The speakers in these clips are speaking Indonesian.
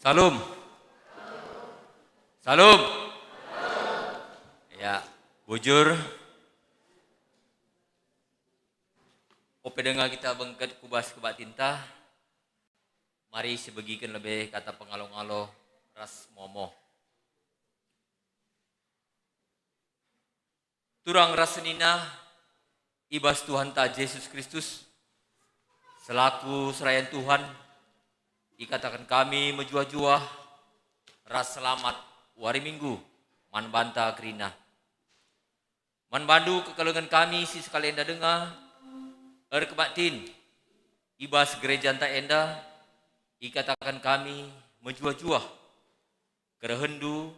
Salam. Salam. Ya, bujur. Ope dengar kita bengket kubas kebat tinta. Mari sebagikan lebih kata pengalo-ngalo ras momo. Turang rasenina ibas Tuhan ta Yesus Kristus selaku serayan Tuhan ikatakan kami menjua-jua ras selamat wari minggu man banta kerina man bandu kekalungan kami si sekalian dah dengar kebatin ibas gereja anta enda ikatakan kami menjua-jua kerehendu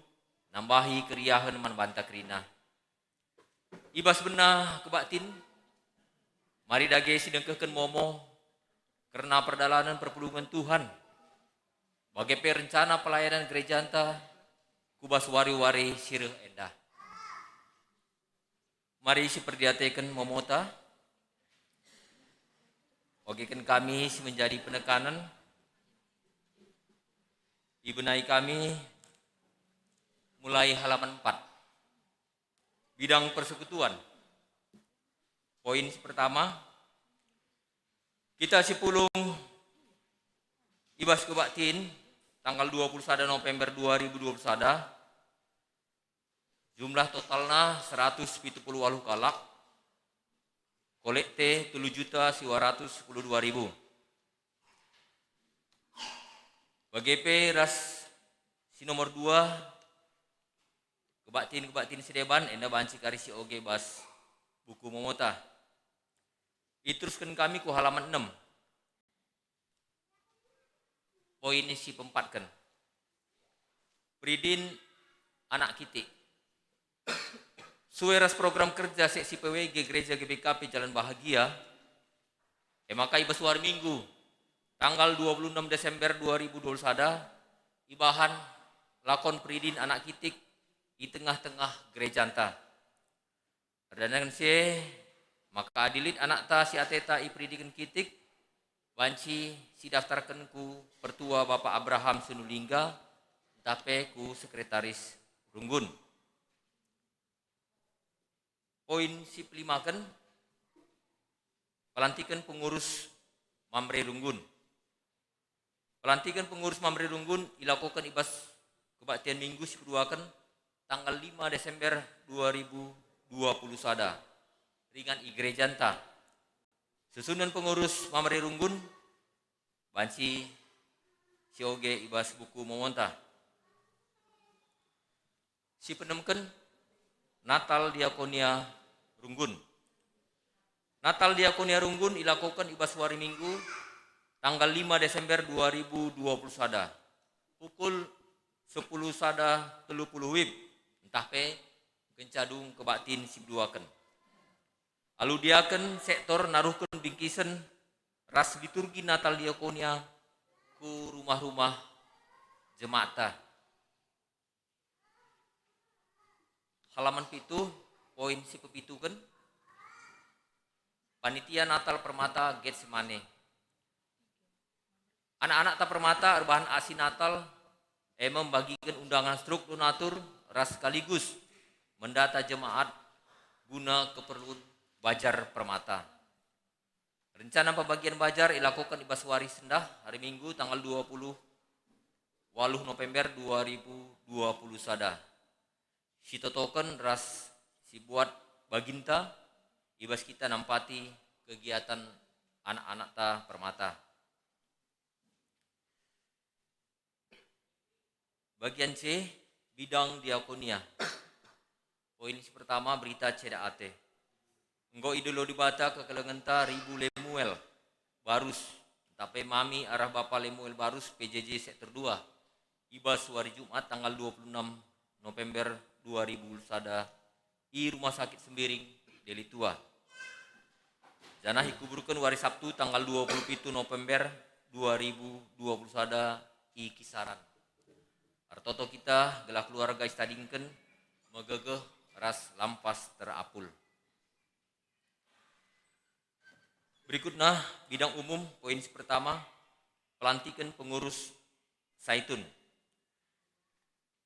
nambahi keriahan man banta kerina ibas benar kebatin mari dage sidengkehkeun momo karena perdalanan perpulungan Tuhan bagai perencana pelayanan gereja anta kubas wari-wari sireuh endah. Mari siperdiatekeun momota ogekeun kami menjadi penekanan ibenai kami mulai halaman 4 bidang persekutuan. Poin pertama, kita sipulung ibas kebatin tanggal 21 November 2021 jumlah totalnya 178 kalak kolekte 7.212.000 BGP ras si nomor 2 kebatin sedeban enda banci karisi oge bas buku momota iteruskan kami ku halaman 6 poin si pempatkan Pridin anak kitik sueras program kerja seksi PWG Gereja GBKP Jalan Bahagia maka ibas hari Minggu tanggal 26 Desember 2021 ibahan lakon Pridin anak kitik di tengah-tengah gereja anta. Perdana maka adilit anak ta si ateta ipridikan kitik banci si daftarkan ku pertua Bapak Abraham Sunulingga tape ku sekretaris Runggun. Poin si pelimakan pelantikan pengurus Mamre Runggun. Pelantikan pengurus Mamre Runggun dilakukan ibas kebaktian minggu si keduakan tanggal 5 Desember 2020 sada ringan gereja anta susunan pengurus Mamre Runggun banci sioge ibas buku momonta si penemken Natal Diakonia Runggun. Natal Diakonia Runggun dilakukan ibas hari Minggu tanggal 5 Desember 2020 sada pukul 10 sada 30 wib entah pe kencadung kebatin sibduaken. Aludiaken sektor naruhkeun bingkisen ras liturgi Natal Diakonia ku rumah-rumah jemaata. Halaman pitu poin si pepitukeun panitia Natal Permata Getsemane. Anak-anak ta Permata rebahan asi Natal membagikan undangan struktur donatur ras sekaligus mendata jemaat guna keperluan Bajar Permata. Rencana pembagian Bajar dilakukan di Baswari Sendah hari Minggu tanggal 20 November 2020 sada. Si totoken ras si buat baginta ibas kita nampati kegiatan anak-anak ta Permata. Bagian C, bidang diakonia. Poin pertama berita CDAT. Enggo idolo dibata ke kelengenta Ribu Lemuel Barus. Tapi mami arah Bapak Lemuel Barus PJJ sektor 2. Ibas hari Jumat tanggal 26 November 2000 sada di Rumah Sakit Sembiring Deli Tua. Janah dikuburkan hari Sabtu tanggal 27 November 2020 sada di Kisaran. Artoto kita gelah keluarga istadingken megegeh ras lampas terapul. Berikutnya bidang umum poin pertama pelantikan pengurus Saitun.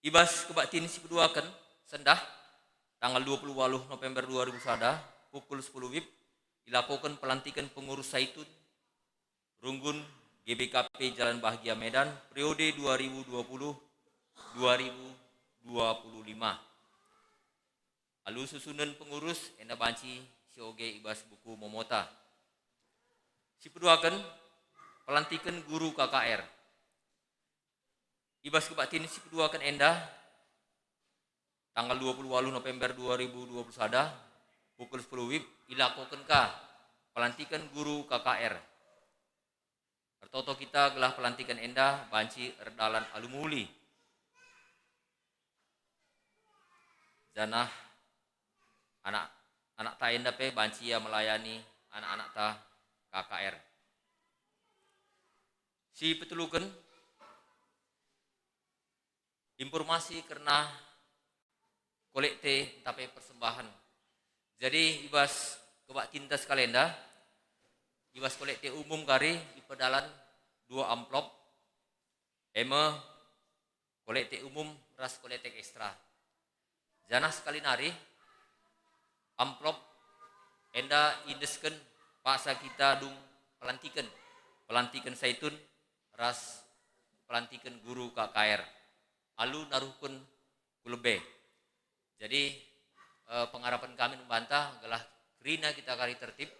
Ibas kebaktin si peduakan sendah tanggal 28 November 2000 sada pukul 10 WIB dilakukan pelantikan pengurus Zaitun Runggun GBKP Jalan Bahagia Medan periode 2020-2025. Lalu susunan pengurus enda banci sioge ibas buku momota. Si peduakan pelantikan guru KKR. Ibas kebaktin si peduakan enda tanggal 28 November 2020 sada pukul 10 WIB dilakukan pelantikan guru KKR. Tertoto kita gelah pelantikan enda banci erdalan alumuli. Janah anak ta enda pe banci ya melayani anak-anak ta KKR. Si petulukan informasi karena kolekte tapi persembahan. Jadi ibas kebak tinta kalenda, ibas kolekte umum kari di pedalan 2 amplop, kolekte umum ras kolekte ekstra. Janah sekali nari amplop enda indesken paksa kita dung pelantikan Zaitun ras pelantikan guru KKR. Alu naruhkun kulebe. Jadi pengharapan kami membantah adalah kerina kita kari tertib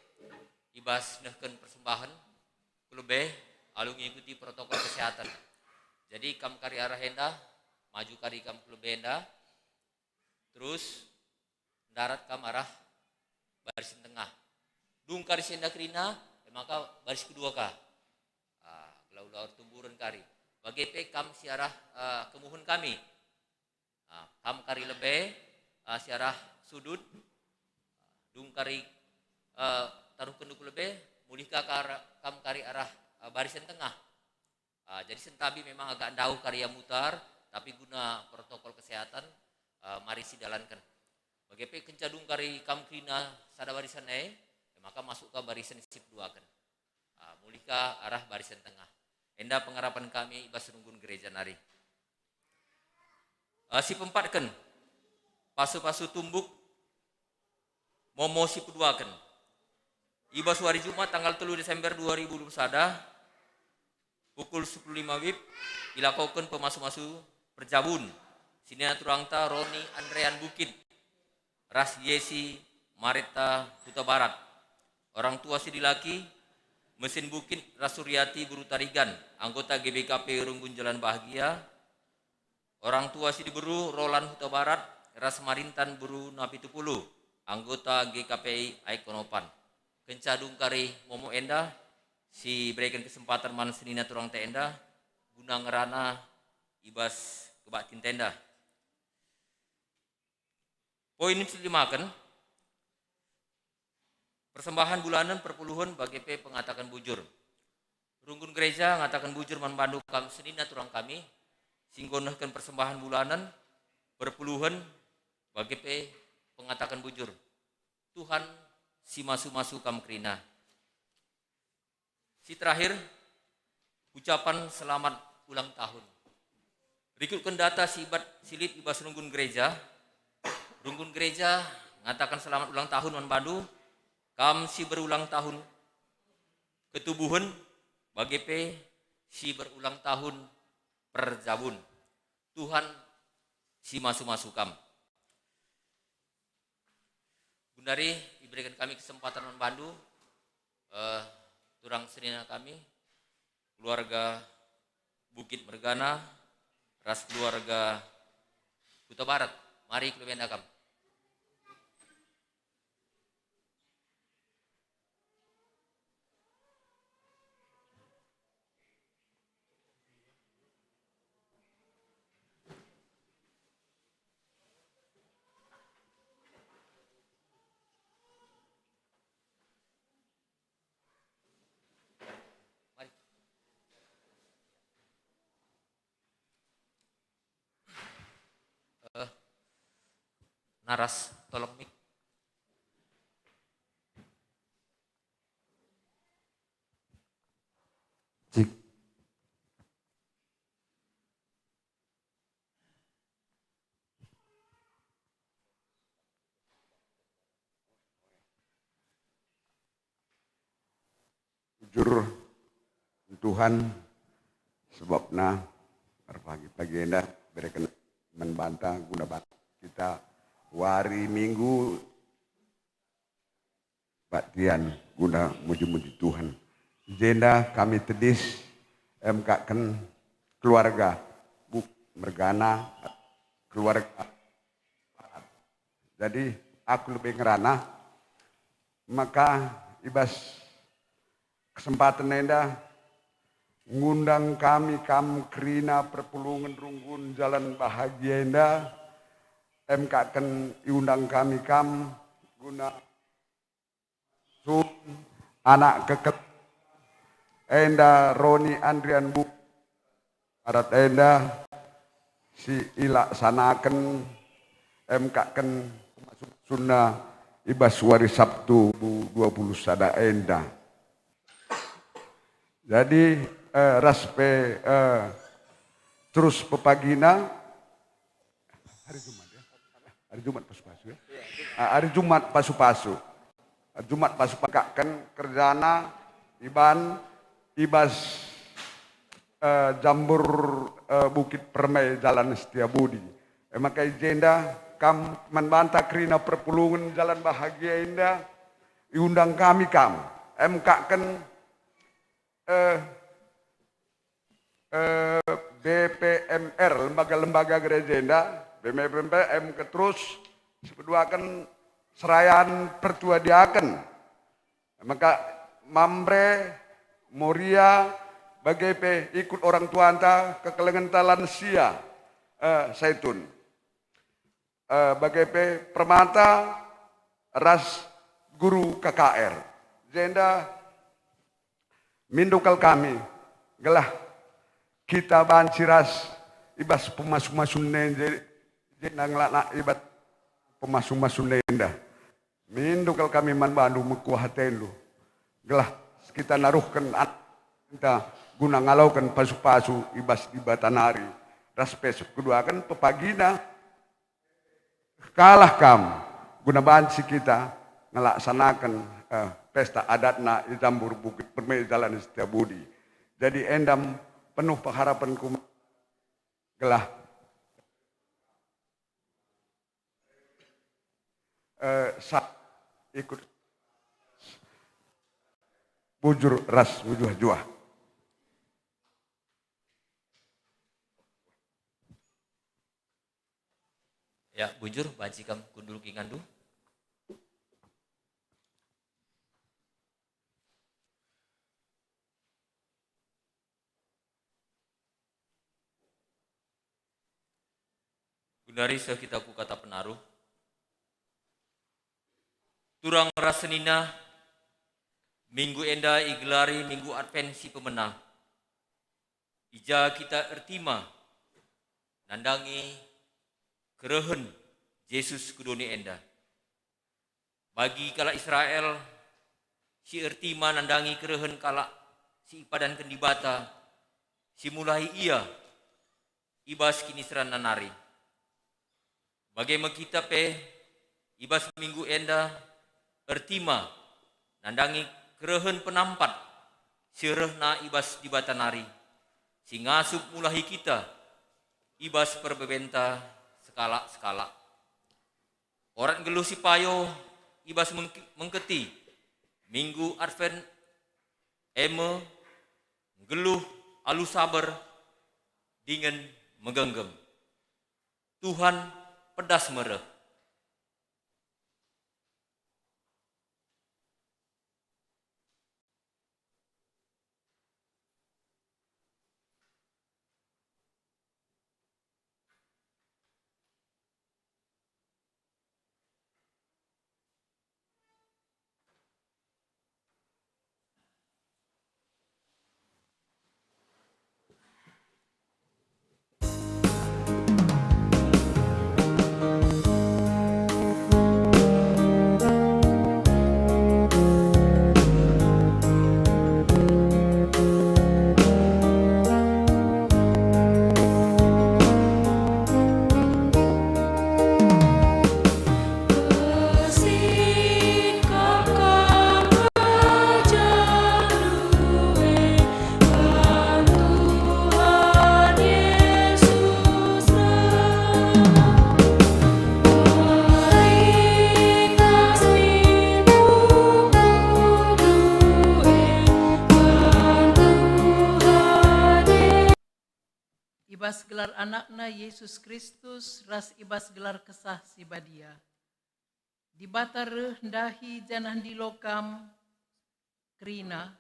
ibas nehken persembahan kulebe alu mengikuti protokol kesehatan. Jadi kam kari arah enda maju kari kam kulebe enda terus darat kam arah baris tengah. Dung kari senda kerina maka baris kedua ka. Ular tumburan kari. Bagi kam siarah kemuhun kami. Kam kari lebe siarah sudut. Dung kari taruh kenduk lebe mulihka kam kari arah barisan tengah. Jadi sentabi memang agak jauh karya mutar tapi guna protokol kesehatan mari sidalankan. Bagi kencadung kari kam krina sada barisan maka masuk ke barisan sip duakan. Mulihka arah barisan tengah. Enda pengharapan kami ibas runggun gereja nari. Si pempatkan pasu-pasu tumbuk momo si peduakan. Ibas hari Jumat tanggal 3 Desember 2021 pukul 10.05 WIB dilakukan pemasu-masu perjabun. Sini turangta Roni Andrean Bukit Ras Yesi Marita Huta Barat. Orang tua si dilaki Mesin Bukit Rasuryati Buru Tarigan, anggota GBKP Runggun Jalan Bahagia. Orang tua si diberu Roland Huta Barat, Ras Marintan Buru Napitupulu, anggota GKPI Aikonopan. Kencadung kari Momo Enda, si berikan kesempatan man senina turang tenda, guna ngerana ibas kebatin tenda. Poin ini dimakan. Persembahan bulanan perpuluhan bagi pengatakan bujur. Runggun gereja ngatakan bujur man bandu kam senina turang kami singgonahkan persembahan bulanan perpuluhan bagi pengatakan bujur. Tuhan si masu-masu kam krina. Si terakhir ucapan selamat ulang tahun. Berikutkan data silit ibas runggun gereja. Runggun gereja ngatakan selamat ulang tahun man bandu. Kam si berulang tahun ketubuhan bagi si berulang tahun perjabun. Tuhan si masu-masu kam. Gundari diberikan kami kesempatan membantu turang senina kami keluarga Bukit Mergana ras keluarga Huta Barat. Mari kelebenda kam. Naras, tolong mik. Cik. bujur Tuhan sebabna pagi-pagi enda berikan membantah guna kita wari minggu batian guna muji-muji Tuhan. Jenda kami tedis emkaken keluarga buk mergana keluarga. Jadi aku lebih ngerana maka ibas kesempatan enda ngundang kami kam kerina perpulungan runggun jalan bahagia enda emkaken iundang kami kam guna sun anak keket enda Roni Andrian Bu arat enda si ilak sanaken emkaken sunnah ibas wari Sabtu 20 sada enda. Jadi raspe terus pepagina hari Jumat ya. Hari Jumat pasu-pasu ya. Hari Jumat pasu-pasu. Jumat pasu-pakakan kerjana iban ibas jambur Bukit Permai Jalan Setiabudi. Maka jenda kam membantah kerina perpulungan jalan bahagia indah diundang kami kam emkaken BPMR lembaga-lembaga gereja indah BPMR terus sepeduakan serayaan pertua diaken maka mambre Moria bagai ikut orang tua anta kekelengan lansia Saitun bagai permata ras guru KKR jenda mindukal kami gelah kita banci ras ibas pemasuk-masun nende jenda ngelak ibat pemasuk-masun nenda mindukal kami man bandu mekuhatelu gelah kita naruhkan kita guna ngalaukan pasu-pasu ibas ibatanari ras pesuk kedua kan pepagina kalah kam guna banci kita ngelaksanakan pesta adatna di Jambur Bukit Permai Jalan Setiabudi. Jadi endam penuh pengharapanku gelah ikut bujur ras wujuh-juah. Ya, bujur bajikam kundul kingandu. Gunari kita ku kata penaruh. Turang rasenina minggu enda igelari minggu advensi pemenang. Ija kita ertima nandangi kerehen Yesus kudoni enda. Bagi kala Israel si ertima nandangi kerehen kala si ipadan kendibata si mulai ia ibas kini seran nanari. Bagaimana kita ibas minggu enda ertima nandangi kerehen penampat si rehna ibas dibata nari si ngasup mulahi kita ibas perbebenta skala. Orang geluh si payo ibas mengketi minggu advent eme geluh alu sabar dengan megenggam. Tuhan pedas mereh. ibas gelar anakna Yesus Kristus, ras ibas gelar kesah si badia. Di bata rendahi janah di lokam, krina,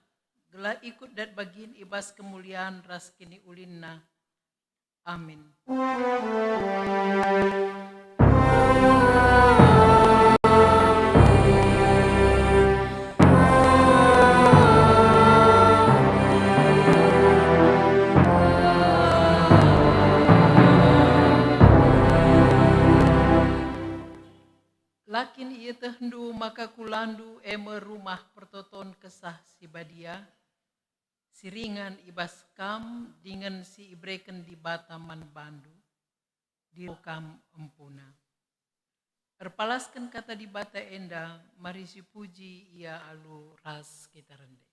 gelar ikut dat bagin ibas kemuliaan ras kini ulinna. Amin. Lakin ia tehendu maka kulandu eme rumah pertoton kesah si badia, siringan ibas kam dengan si ibreken di bataman bandu, di lokam empuna. Erpalaskan kata di bata enda, mari si puji ia alu ras kita rende.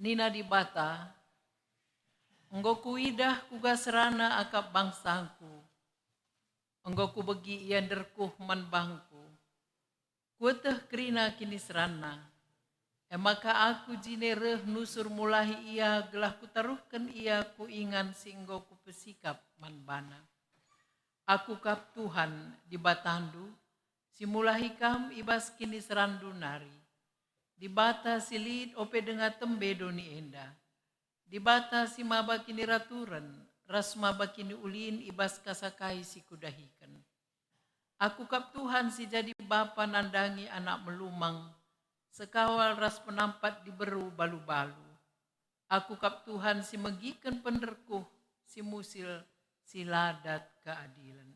Nina di bata, enggo kuidah kuga serana akap bangsaku, enggo ku begi ia derkuh man bangku, kueteh kerina kini serana, maka aku jinereh nusur mulahi ia gelah kutaruhkan ia ku ingan singgo ku pesikap man bana. Aku kap Tuhan di batandu, si mulahi kam ibas kini serandu nari. Di bata silid ope denga tembe doni enda. Di bata si maba kini raturan, ras maba kini ulin ibas kasakai si kudahikan. Aku kap Tuhan si jadi bapa nandangi anak melumang, sekawal ras penampat diberu balu-balu. Aku kap Tuhan si megikan penderkuh, si musil, si ladat keadilan.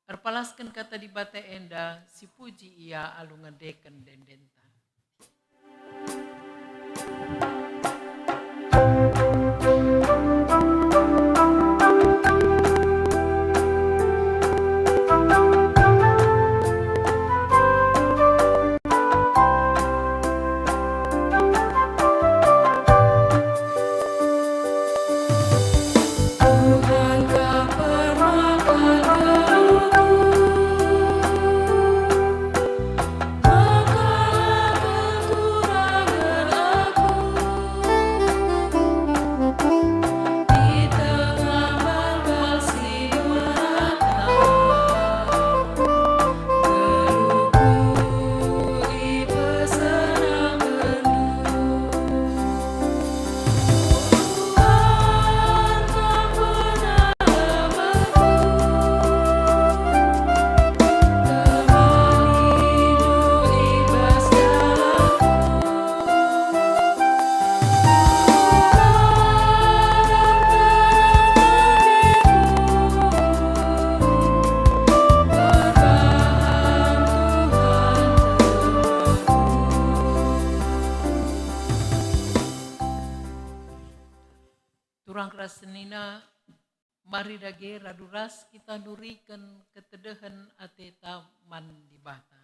Erpalaskan kata di bata enda, si puji ia alu ngedeken dendenta. Turang rasenina mari dage raduras kita nurikan ketedehan ateta man di bata.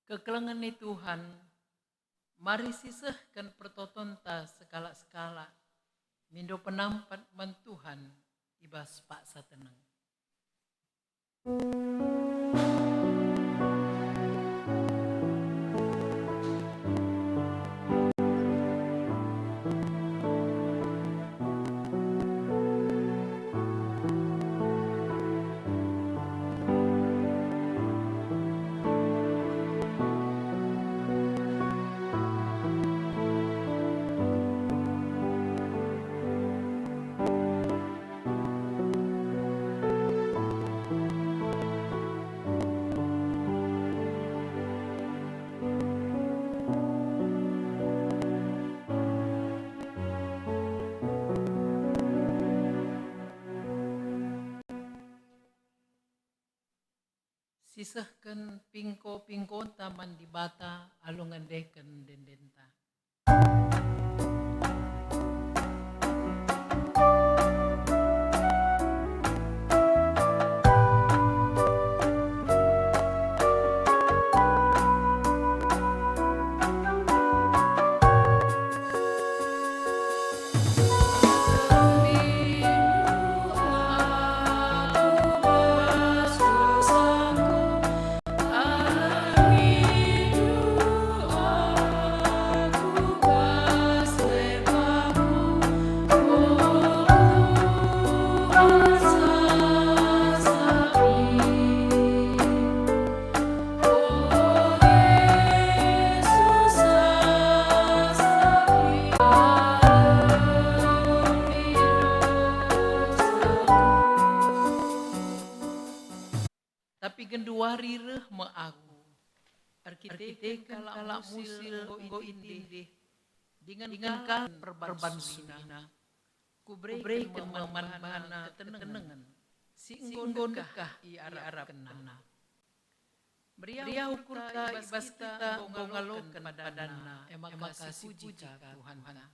Kekelengan ni Tuhan, mari sisahkan pertotonta sekala-sekala, mindo penampat man Tuhan, ibas paksa tenang. Sisahkan pingko taman di bata alungan deken dendenta. Tapi genduari reh me aku. Arkitek kalak musil go itindih. Dengan kal perban sunina. Kubrei keman-mana ketenengan. Si enggon dekah i arab kenana. Beriau ukur ka ibas kita ngalokan padana. Emak kasih puji ka Tuhan kita.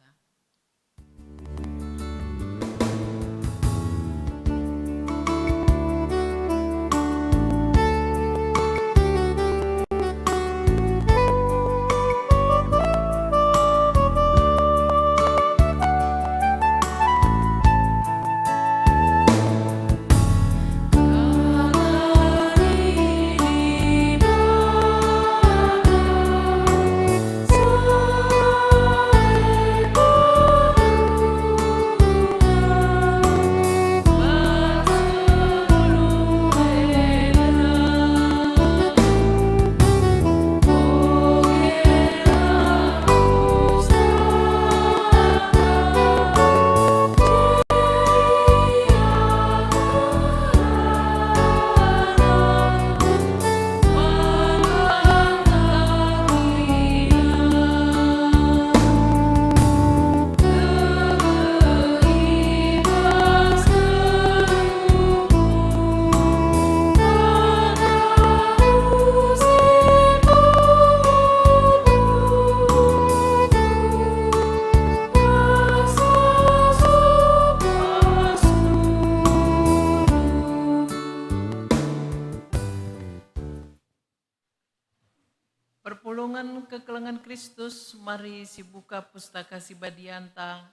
Perpulungan kekelengan Kristus, mari sibuka pustaka si Badianta,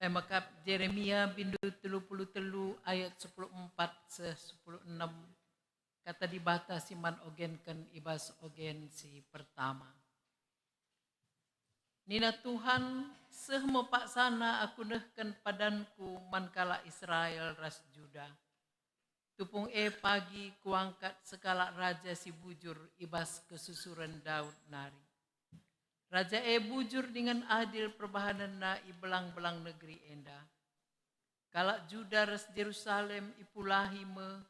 makap Jeremia bindu 33 ayat 14 se 16, kata dibata siman ogenken ibas ogen si pertama. Nina Tuhan, seh mepaksana aku nehken padanku mankala Israel ras Juda. Tupung pagi kuangkat sekala raja si bujur ibas kesusuran Daud nari. Raja bujur dengan adil perbahanan na ibelang-belang negeri enda. Kalak Juda res Jerusalem ipulahi me,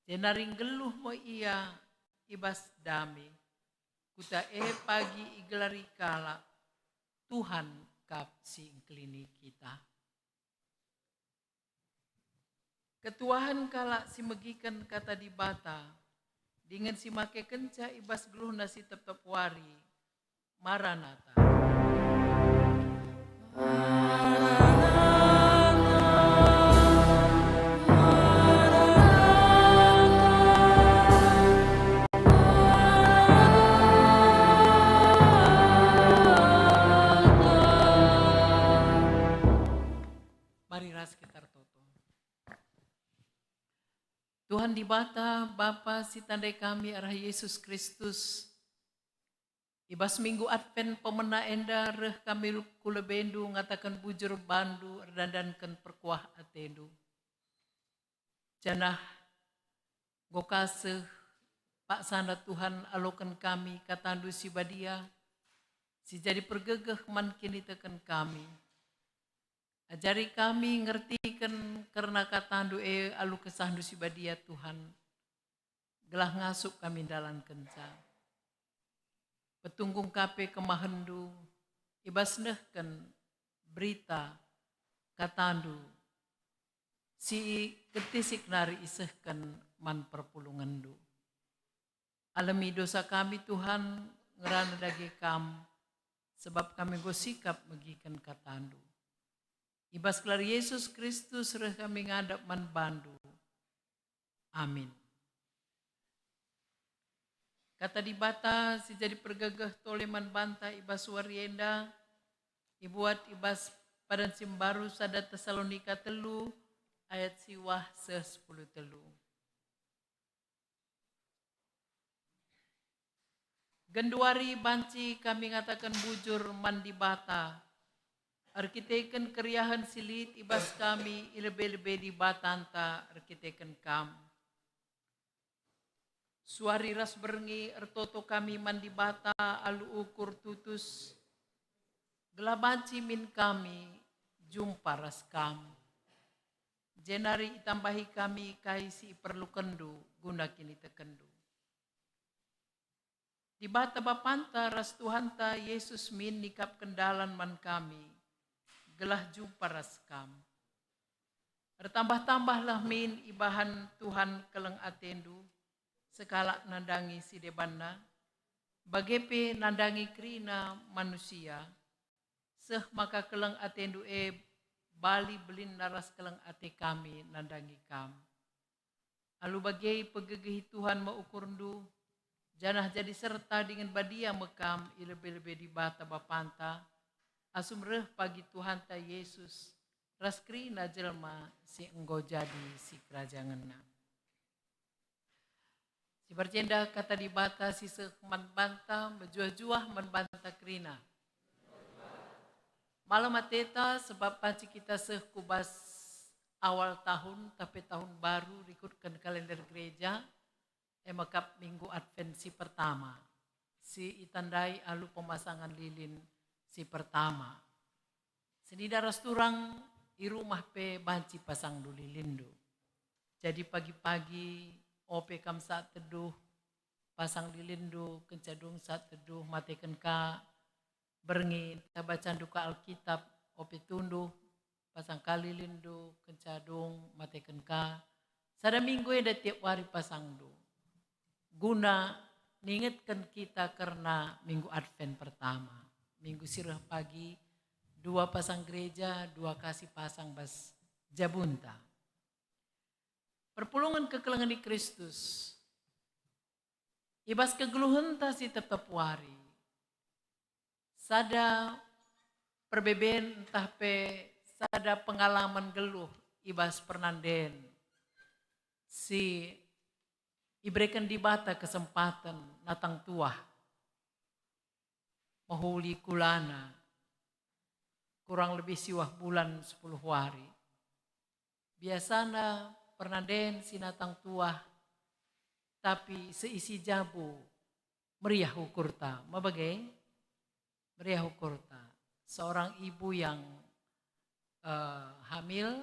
jenaring geluh mo ia ibas dame. Kuta pagi igelari kalak, Tuhan kap si ingklini kita. Ketuahan kalak si megikan kata di bata, dengan si make kenca ibas geluh nasi tetap wari, Maranatha. Maranatha. Tuhan di bata Bapa si tandai kami arah Yesus Kristus. Ibas minggu Advent pemena enda reh kami kulebendu ngatakan bujur bandu erdandankan perkuah atendu. Janah gokase Pak Sana Tuhan alokan kami katandu si badia. Si jadi pergegeh man kini tekan kami. Ajari kami ngertikan karena katandu alu kesandu si badia Tuhan. Gelah ngasuk kami dalam kenca. Petunggung kape kemahendu. Ibas nehken berita katandu. Si ketisik nari isehkan man perpulungandu. Alami dosa kami Tuhan ngerana dagi kam. Sebab kami gosikap megikan katandu. Ibas kelar Yesus Kristus reh kami ngadap man bandu. Amin. Kata di bata si jadi pergegeh toleman banta ibas warienda. Ibuat ibas padan simbaru sada Tesalonika telu ayat siwah 10 telu. Genduari banci kami ngatakan bujur mandi bata. Arkiteken keriahan silit ibas kami ilebe-lebe di batanta arkiteken kam. Suari ras berngi ertoto kami mandi bata alu ukur tutus. Gelabanci min kami jumpa ras kam. Jenari itambahi kami kaisi perlu kendu guna kini tekendu. Di bata bapanta ras Tuhanta Yesus min nikap kendalan man kami. Gelah jumpa ras kam. Ertambah-tambahlah min ibahan Tuhan keleng atendu. Sekala nandangi si debanna. Bagepe nandangi krina manusia. Seh maka keleng atendu bali belin naras keleng ate kami nandangi kam. Alu bagai pegegehi Tuhan maukurndu. Janah jadi serta dengan badia mekam ilebe-lebe di bata bapanta. Asum reh pagi Tuhan ta Yesus. Raskrina jelma si enggo jadi si kerajanganna. Si berjenda kata di bata si sekman banta menjuah-juah membanta krina. Malam mateta sebab panci kita sekubas awal tahun tapi tahun baru ikutkan kalender gereja. Emakap minggu Advent si pertama. Si itandai alu pemasangan lilin si pertama. Senida rasturang i rumah pe banci pasang du lilindu. Jadi pagi-pagi ope kam saat teduh pasang lilindu kencadung saat teduh matekan ka berngi tabacan duka Alkitab ope tunduh pasang kali lindu kencadung matekan ka. Sada minggu ada tiap hari pasang du. Guna ningetkan kita karena minggu Advent pertama. Minggu sirah pagi, 2 pasang gereja, 2 kasih pasang bas jabunta. Perpulungan kekelengan di Kristus. Ibas kegeluhan ta si tetap wari. Sada perbeben entah pe, sada pengalaman geluh ibas pernanden. Si iberikan di bata kesempatan natang tuah. Mahuli kulana. Kurang lebih siwah bulan 10 hari. Biasana pernanden sinatang tuah. Tapi seisi jabu meriah ukurta. Mabagai? Meriah ukurta. Seorang ibu yang hamil.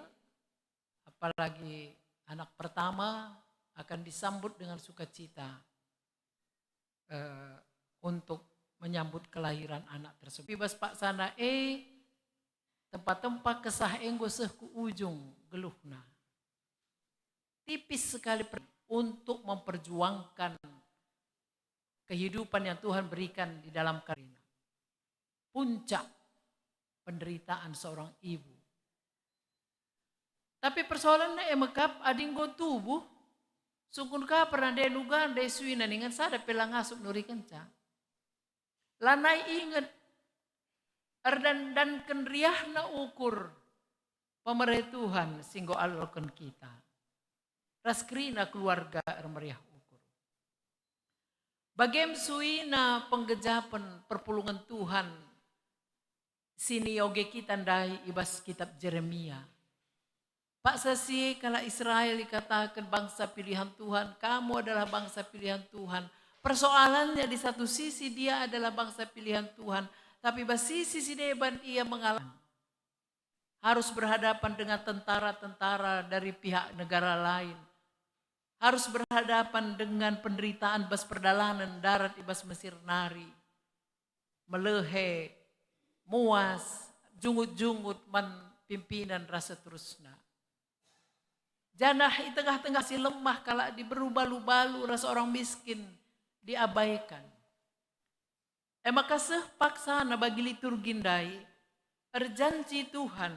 Apalagi anak pertama akan disambut dengan sukacita. Untuk menyambut kelahiran anak tersebut. Bebas Pak Sana tempat-tempat kesah enggo sehku ujung geluhna. Tipis sekali untuk memperjuangkan kehidupan yang Tuhan berikan di dalam karina. Puncak penderitaan seorang ibu. Tapi persoalannya emekap adinggo tubuh. Sungkun ka pernah denugan desuina dengan sada pelang asuk nuri kenca. Lanai ingat dan kenriahna ukur pemerintah Tuhan singgo alurkan kita. raskrina keluarga meriah ukur. Bagem suina penggejapan perpulungan Tuhan sini oge kita ndai ibas kitab Jeremia. Pak Sasi kala Israel dikatakan bangsa pilihan Tuhan, kamu adalah bangsa pilihan Tuhan. Persoalannya di satu sisi dia adalah bangsa pilihan Tuhan, tapi di sisi deban ia mengalami harus berhadapan dengan tentara-tentara dari pihak negara lain. Harus berhadapan dengan penderitaan bas perdalanan darat ibas Mesir nari. Melehe, muas, jungut-jungut man pimpinan rasa terusna. Janah di tengah-tengah si lemah kala diberubalu-balu rasa orang miskin diabaikan. Maka paksana bagi liturgindai erjanji Tuhan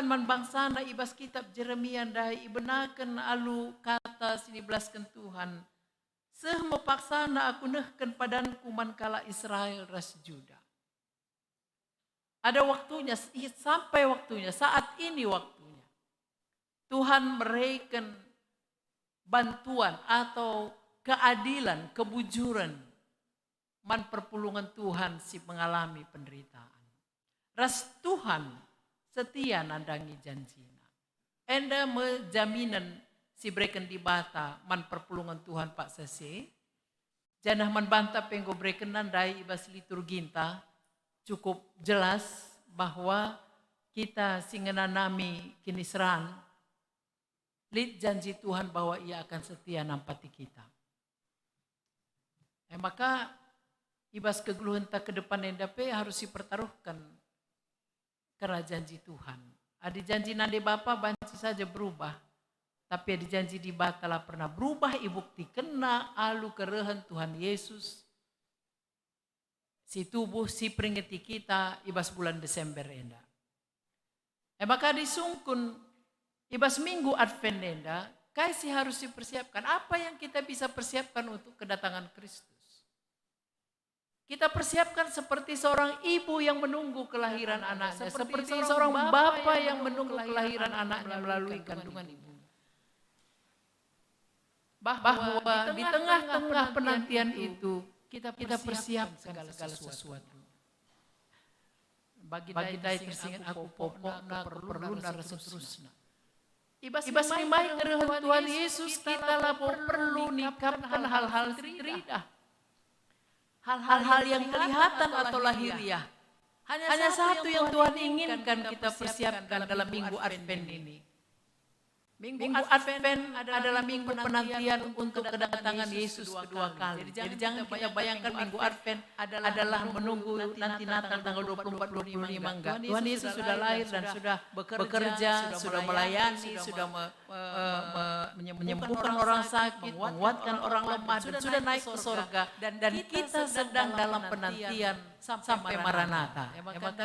man bangsana ibas kitab Jeremia dai ibenaken alu kata sini belaskan Tuhan. Sehmo paksana aku nehken padanku man kala Israel ras Juda. Ada waktunya, sampai waktunya, saat ini waktunya. Tuhan memberikan bantuan atau keadilan, kebujuran. Man perpulungan Tuhan si mengalami penderitaan. Ras Tuhan setia nandangi janjina. Enda menjaminan si breken di bata man perpulungan Tuhan Pak Sese. Janah man banta penggo breken nandai ibas liturginta. Cukup jelas bahwa kita singenanami kinisran. Lid janji Tuhan bahwa ia akan setia nampati kita. Maka ibas kegeluhan tak ke depan endape harus dipertaruhkan karena janji Tuhan. Ada janji nande Bapa banci saja berubah. Tapi ada janji di batala pernah berubah ibukti kena alu kerehan Tuhan Yesus. Si tubuh si peringati kita ibas bulan Desember enda. Maka disungkun ibas minggu Advent enda, kasih harus dipersiapkan. Apa yang kita bisa persiapkan untuk kedatangan Kristus? Kita persiapkan seperti seorang ibu yang menunggu kelahiran anaknya. Seperti seorang bapa yang menunggu kelahiran anaknya melalui kandungan ibu. Bahwa di tengah-tengah penantian itu, kita persiapkan segala sesuatu. Bagi dai tersingat aku pokokna perlu rasa seterusnya. Ibas nimai kerehan Tuhan Yesus kita lah perlu nikapkan hal-hal teridah. Hal-hal yang kelihatan atau lahiriah. Hanya satu yang Tuhan inginkan kita persiapkan dalam minggu Advent ini. Minggu Advent adalah minggu penantian untuk kedatangan Yesus kedua kali. Jadi jangan kita bayangkan minggu Advent adalah menunggu nanti Natal tanggal 24-25 enggak. Tuhan Yesus sudah lahir dan sudah bekerja, sudah melayani, sudah menyembuhkan orang sakit, menguatkan orang lemah, dan sudah naik ke surga. Dan kita sedang dalam penantian sampai Maranatha. Maka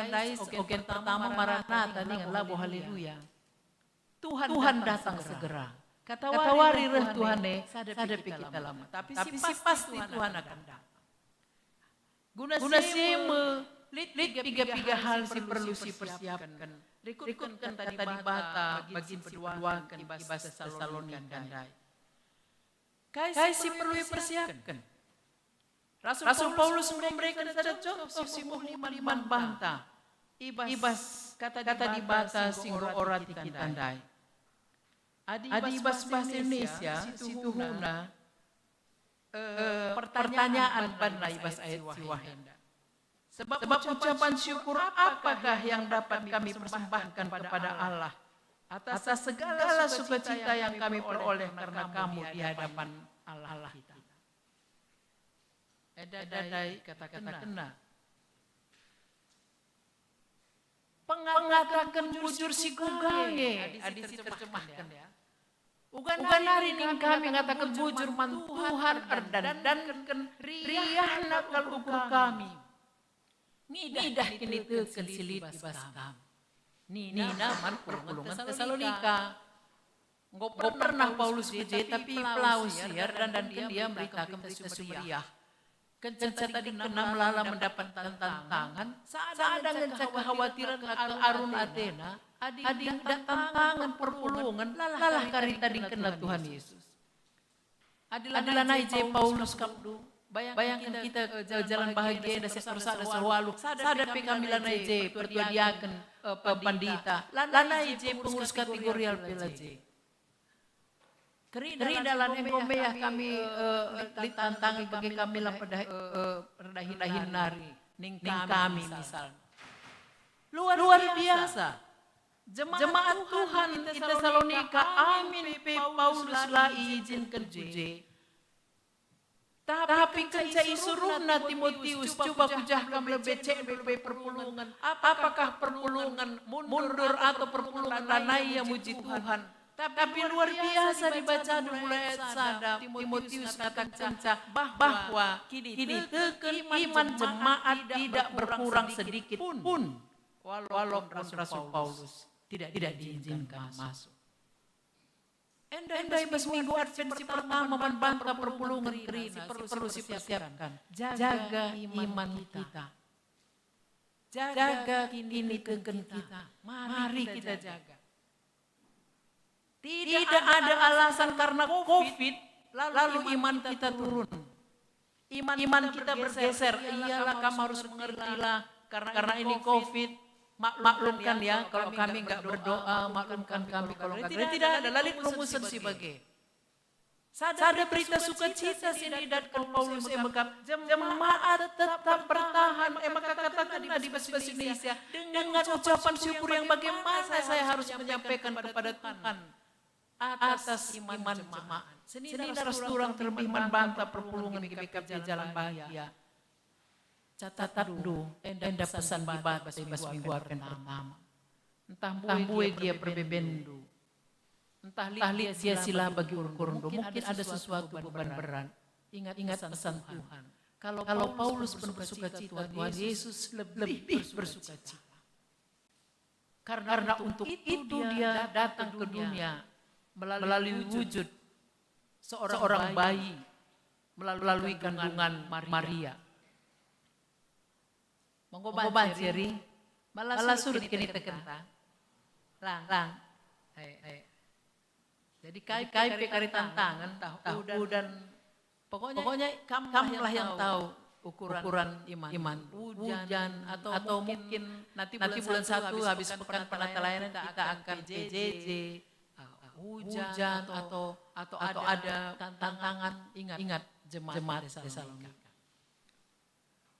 ogen pertama Maranatha dengan labu haleluya. Tuhan datang segera. Kata wari reh Tuhane sadapi kita lama. Tapi si pasti Tuhan akan datang. Guna seme tiga hal si perlu si persiapkan. Rikutkan tadi bata bagi perjuangan ibas Tesalonika. Kai si perlu dipersiapkan. Rasul Paulus memberikan pada contoh si liman banta. Ibas kata di bata singgo orati kitandai. Adi ibas bahasa Indonesia situ huna pertanyaan banda ibas ayat siwahenda. Sebab ucapan syukur apakah yang dapat kami persembahkan kepada Allah atas segala sukacita yang kami peroleh karena kamu di hadapan Allah kita. Edadai kata-kata kena. Pengatakan bujur si kugange. Adi diterjemahkan ya. Ugan hari ini kami ngatakan bujur man Tuhan dan riah nakal ukur kami. Nidah kini teukeun silit ibas kami. Nina man perpulungan Tesalonika. Enggak pernah Paulus gede tapi pelausier dan dia memberitakan berita sumeriah. Kencata tadi kena melala mendapat tantangan. Saat ada kekhawatiran ke arun Athena. Ading tantangan perpulungan lalah karita dingkenlah Tuhan Yesus. Adilah naije Paulus kapdu. Bayangkan kita jalan bahagia dan seterusnya ada sewalu. Sadar kami naije pertuadiakan pandita. Naije pengurus kategorial pelaje. Keri dalam engomeyah kami tantangan bagi kami lah pada redahin nari. Ning kami misalnya. Luar biasa. Jemaat Tuhan di Tesalonika, amin pe Paulus lah izinkan juje. Tapi kenca isuruhna Timotius, coba kujah kami lebih perpulungan. Apakah perpulungan mundur atau perpulungan lanai yang muji Tuhan? Tapi luar biasa dibaca mulai sadar Timotius katakan bahwa kini teken iman jemaat tidak berkurang sedikit pun. Walaupun Rasul Paulus tidak diizinkan masuk. Endai pas minggu adventsi pertama membantah perpulungan kerina perlu dipersiapkan. Jaga iman kita. Jaga kini kegen kita. Mari kita jaga. Tidak ada alasan karena COVID lalu iman kita turun. Iman kita bergeser. Iyalah kamu harus mengertilah karena ini COVID. Maklumkan ya kalau kami enggak berdoa, maklumkan kami kalau enggak. Tidak ada lalit lumusan sebagai. Sada berita sukacita sini dan Paulus emekap jemaat tetap bertahan. Maka katakan di bahasa Indonesia dengan ucapan syukur yang bagaimana saya harus menyampaikan kepada Tuhan atas iman jemaat. Seni harus turang terlebih membantah perpulungan GBK jalan bahagia. Catat dulu, enda pesan ibadah bahasa minggu pertama. Entah buai dia perbebendu. Entah lihat dia sila bagi urun-urun. Mungkin ada sesuatu beban berat. Ingat pesan Tuhan. Kalau Paulus pun bersuka cita, Tuhan Yesus lebih bersuka cita. Karena untuk itu dia datang ke dunia melalui wujud seorang bayi melalui kandungan Maria. Monggo banjiri, malah surut kini tekenta. Lang. Jadi kai kari tantangan, tahu dan pokoknya kamu lah yang tahu ukuran iman. Hujan atau mungkin nanti bulan 1 habis pekan penata kita akan PJJ, hujan atau ada tantangan. Ingat jemaat Tesalonika.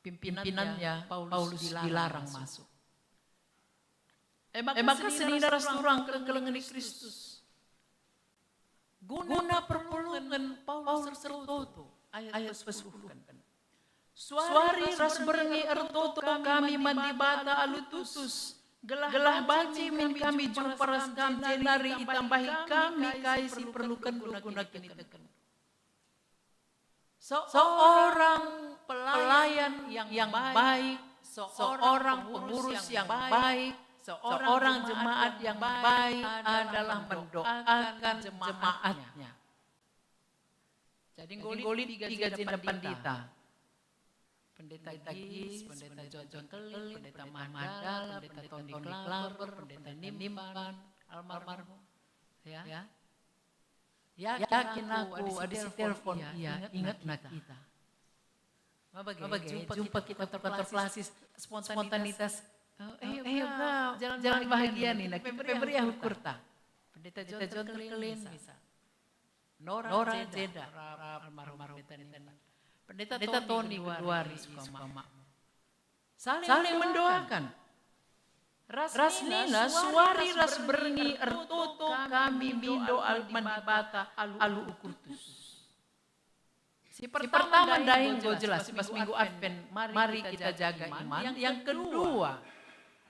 Pimpinannya Paulus dilarang masuk. Maka seni darah surang kelengan Kristus. Guna perpulungan Paulus tertutup. Ayat 10. Suari ras berengi ertoto kami mandi bata alutusus. Gelah banci min kami jumpa ras kami nari itambahi kami kaisi perlukan guna kini teken. Seorang pelayan yang baik, seorang pengurus yang baik, seorang jemaat yang baik adalah mendoakan jemaatnya. Jadi ngoli 3 jenda pendeta. Pendeta Gis, pendeta Jojon Kelin, pendeta Mandala, pendeta Tony Klaber, pendeta Nimpan, almarhum. Ya. Yakin aku ada si telepon, iya ingat kita. Jumpa kita terpelasis spontanitas. Jalan bahagia nih, Febri Hukurta. Pendeta John Kelin bisa. Nora Jeda, almarhum pendeta Tony Keduari suka makmu. Saling mendoakan. Rasnina suari ras berengi ertoto kami mindo almanibata alu ukurtus. Si pertama daing jo jelas pas minggu Advent mari kita jaga iman. Yang kedua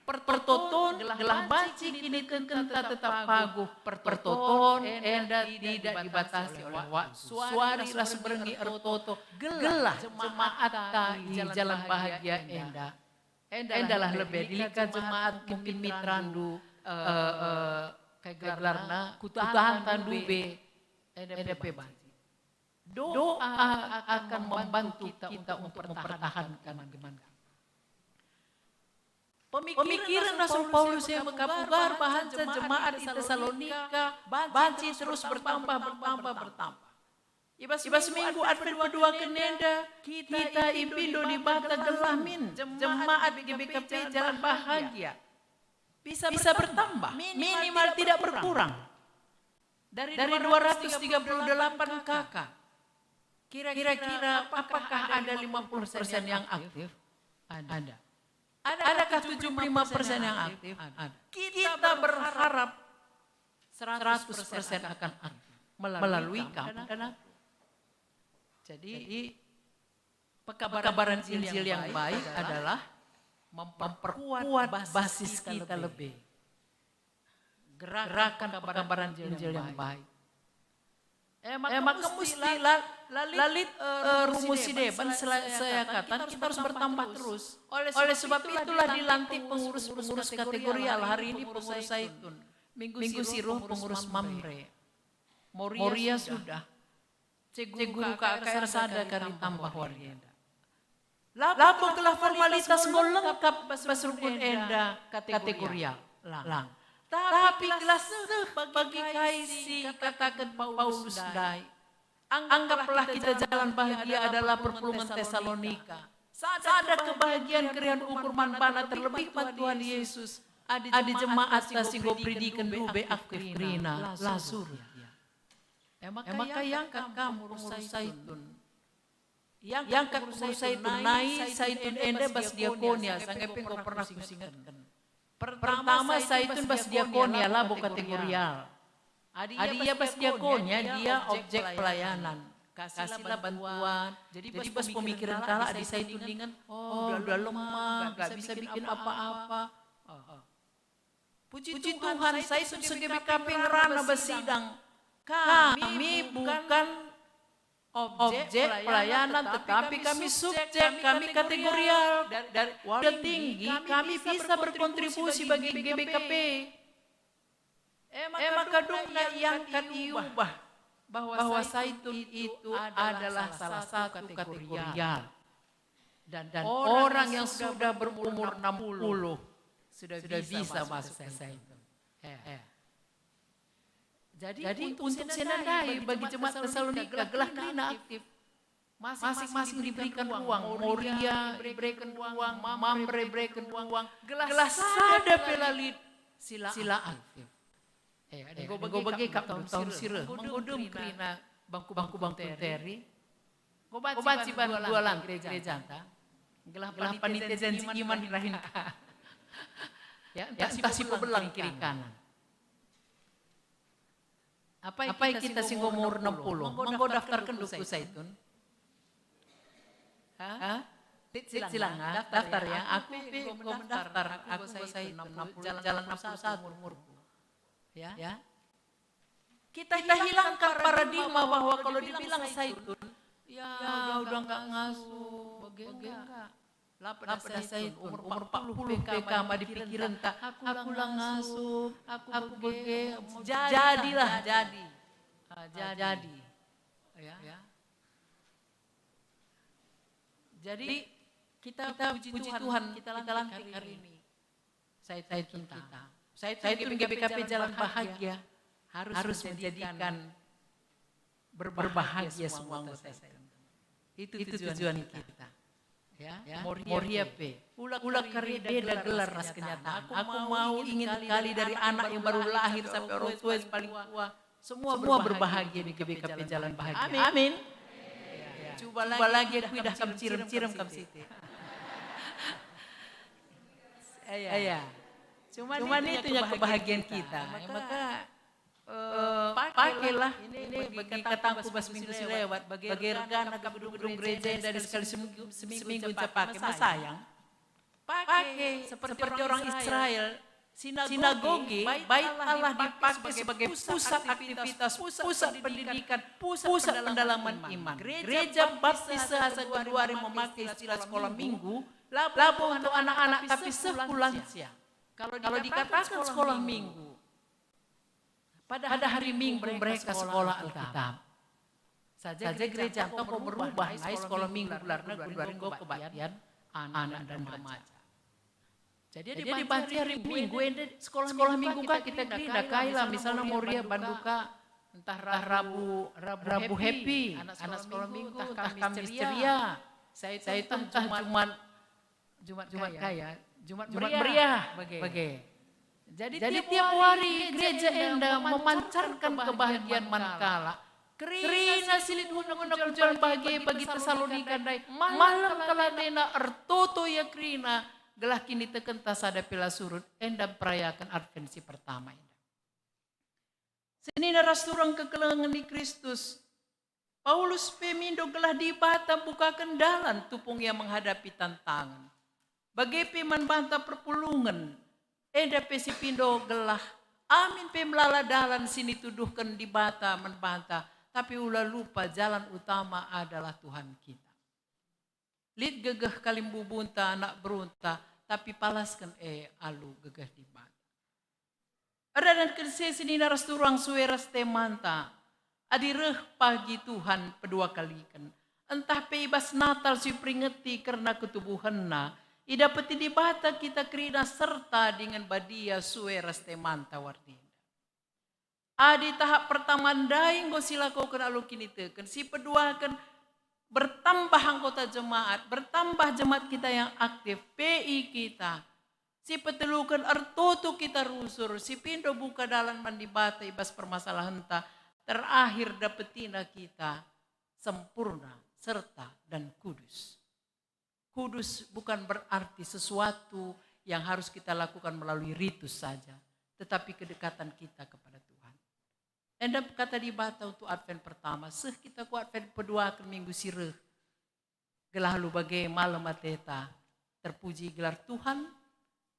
pertoton gelah banci kini kenta tetap paguh pertoton enda tidak dibatasi oleh waktu. Suari ras berengi ertoto gelah jemaat di jalan bahagia enda. Endalah lebih dilika jemaat mungkin mitrandu kayak gelarna kutahan tandu be NDP banci. Doa akan membantu kita untuk mempertahankan iman. Pemikiran Rasul Paulus yang mengkabugar bahasa jemaat di Tesalonika banci terus bertambah. Iba seminggu Advent berdua kenenda kita impindo di bata gelah min jemaat GBKP Jalan Bahagia bisa bertambah minimal tidak berkurang dari 238 kakak. Kira-kira apakah ada 50% yang aktif? Ada. Adakah 75% yang aktif? Ada. Kita berharap 100% akan aktif melalui kampanye. Jadi pekabaran Injil yang baik adalah memperkuat basis kita lebih. Gerakan pekabaran Injil yang baik. Maka mesti lalit rumus depan saya kata kita harus bertambah terus. Oleh sebab itulah dilantik pengurus kategorial. Hari ini pengurus Zaitun, Minggu Siruh pengurus Mamre, Moria sudah. Guru KKR sada kari tambah warga. Lapo kelah formalitas ngol lengkap basrukun enda kategorial lang. Tapi kelas bagi kaisi katakan Paulus dai. Anggaplah kita jalan bahagia adalah perpulungan Tesalonika. Sada kebahagiaan kerian ukur manbana terlebih pada Tuhan Yesus. Adi jemaat singgo predikan dube akrina lasur. Maka yang kamu pengurus Zaitun. Yang pengurus Zaitun naik Zaitun enda bas diakonia. Sanggepin kau pernah kusingatkan. Pertama Zaitun bas diakonia labo kategorial. Adi ia bas diakonia dia objek pelayanan. Kasihlah bantuan. Jadi bas pemikiran kala adi Zaitun dengan udah lemah, gak bisa bikin apa-apa. Puji Tuhan Zaitun seGBKP ngerana bersidang. Kami bukan objek pelayanan, tetapi kami subjek, kami kategorial. Dari tinggi, kami bisa berkontribusi bagi GBKP. Maka dunia yang diubah bahwa Zaitun itu adalah salah satu kategorial. Dan orang yang sudah berumur 60 sudah bisa masuk ke Zaitun. Jadi untuk senandai bagi jemaat Tesalonika gelah kerina aktif. Masing-masing diberikan ruang. Moria diberikan ruang, Mamre diberikan ruang. Gelah sada pelalit sila aktif. Gue bagi kap tahun sirah. Menggodom kerina bangku teri. Gue baca dua lang gereja. Gelah panitia janji iman dirahin. Ya, entah si pebelang kiri kanan. Apa yang kita singgung umur 60? Menggo daftarkan duku Zaitun. Silang daftar ya. Aku mendaftar. Aku Zaitun 60 jalan 61 umurku. Ya. Kita hilangkan paradigma bahwa kalau dibilang Zaitun, ya udah enggak ngasuh, enggak. Lapan Zaitun umur 40 PK mah di pikiran tak aku lang ngasuh, aku bege jadilah jadi. Jadi kita puji Tuhan kita lantik hari ini. Zaitun kita. Zaitun GBKP Jalan Bahagia harus menjadikan berbahagia semua anggota Zaitun. Itu tujuan kita. Ya, Moria P. Ulah kari beda gelar ras kenyataan. Aku mau ingin kali dari anak yang baru lahir sampai orang tua yang paling tua. Semua berbahagia di GBKP Jalan Bahagia. Amin. Coba lagi aku dah kam ciram kam situ. Cuman itu yang kebahagiaan kita. Maka pakailah ini bagi kataku bas minggu lewat bagi rekan gedung gereja dari sekali seminggu pakai sayang pakai seperti orang Israel sinagogi baik Allah dipakai sebagai pusat aktivitas, pusat pendidikan, pusat pendalaman iman. Gereja Baptis Sehasa Kedua memakai istilah sekolah minggu labu untuk anak-anak tapi sepulansia. Kalau dikatakan sekolah minggu pada hari Minggu mereka sekolah Alkitab. Saja gereja engkau berubah, sekolah Minggu gelar kebaktian anak dan remaja. Jadi dibanci hari Minggu, sekolah Minggu kita kira kaila misalnya Moria Banduka, entah Rabu happy, anak sekolah Minggu, entah Kamis ceria, saya itu entah Jumat kaya, Jumat meriah, bagai. Jadi tiap hari gereja enda memancarkan kebahagiaan manakala. Kerina silit hunang jual bagi Tesalonika dai. Malam kaladena ertoto ya kerina. Gelah kini teken tasada pila surut. Enda perayakan advensi pertama enda. Seni naras turang kekelengan di Kristus. Paulus pemindo gelah di Batam bukakan dalan tupung yang menghadapi tantangan. Bagi peman bantah perpulungan. Enda pesipindo gelah. Amin pemlala dalan sini tuduhkan di Bata membantah. Tapi ulah lupa jalan utama adalah Tuhan kita. Lid gegah kalimbu bunta anak berunta. Tapi palaskan alu gegah di Bata. Ada dan kerse sini naras turang sueras temanta. Adireh pagi Tuhan pedua kalikan. Entah peibas Natal si peringeti karena ketubuhanna. Ida peti di Bata kita kerina serta dengan badia sueras temanta wardina. Adi tahap pertama daing go silako kena alu kini teken. Si pedua akan bertambah anggota jemaat. Bertambah jemaat kita yang aktif. PI kita. Si petelukan ertoto kita rusur. Si pindo buka dalan mandi Bata ibas permasalahan ta. Terakhir dapetina kita sempurna serta dan kudus. Kudus bukan berarti sesuatu yang harus kita lakukan melalui ritus saja. Tetapi kedekatan kita kepada Tuhan. Enda kata di Bata untuk Advent pertama. Seh kita ku Advent kedua ke minggu sireh. Gelah lu bagai malam mateta. Terpuji gelar Tuhan.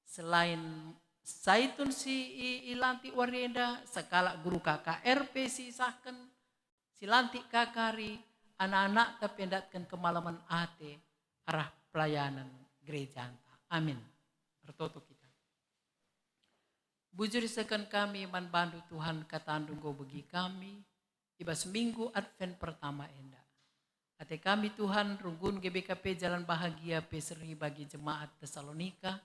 Selain Saitun si ilanti warienda. Sekala guru KKRP si isahkan. Si lantik kakari. Anak-anak terpendatkan kemalaman ate. Arah pelayanan gereja. Amin. Bertoto kita. Bujur sekan kami man bandu Tuhan katandung go bagi kami. Ibas minggu Advent pertama enda. Ate kami Tuhan runggun GBKP jalan bahagia peseri bagi jemaat Tesalonika.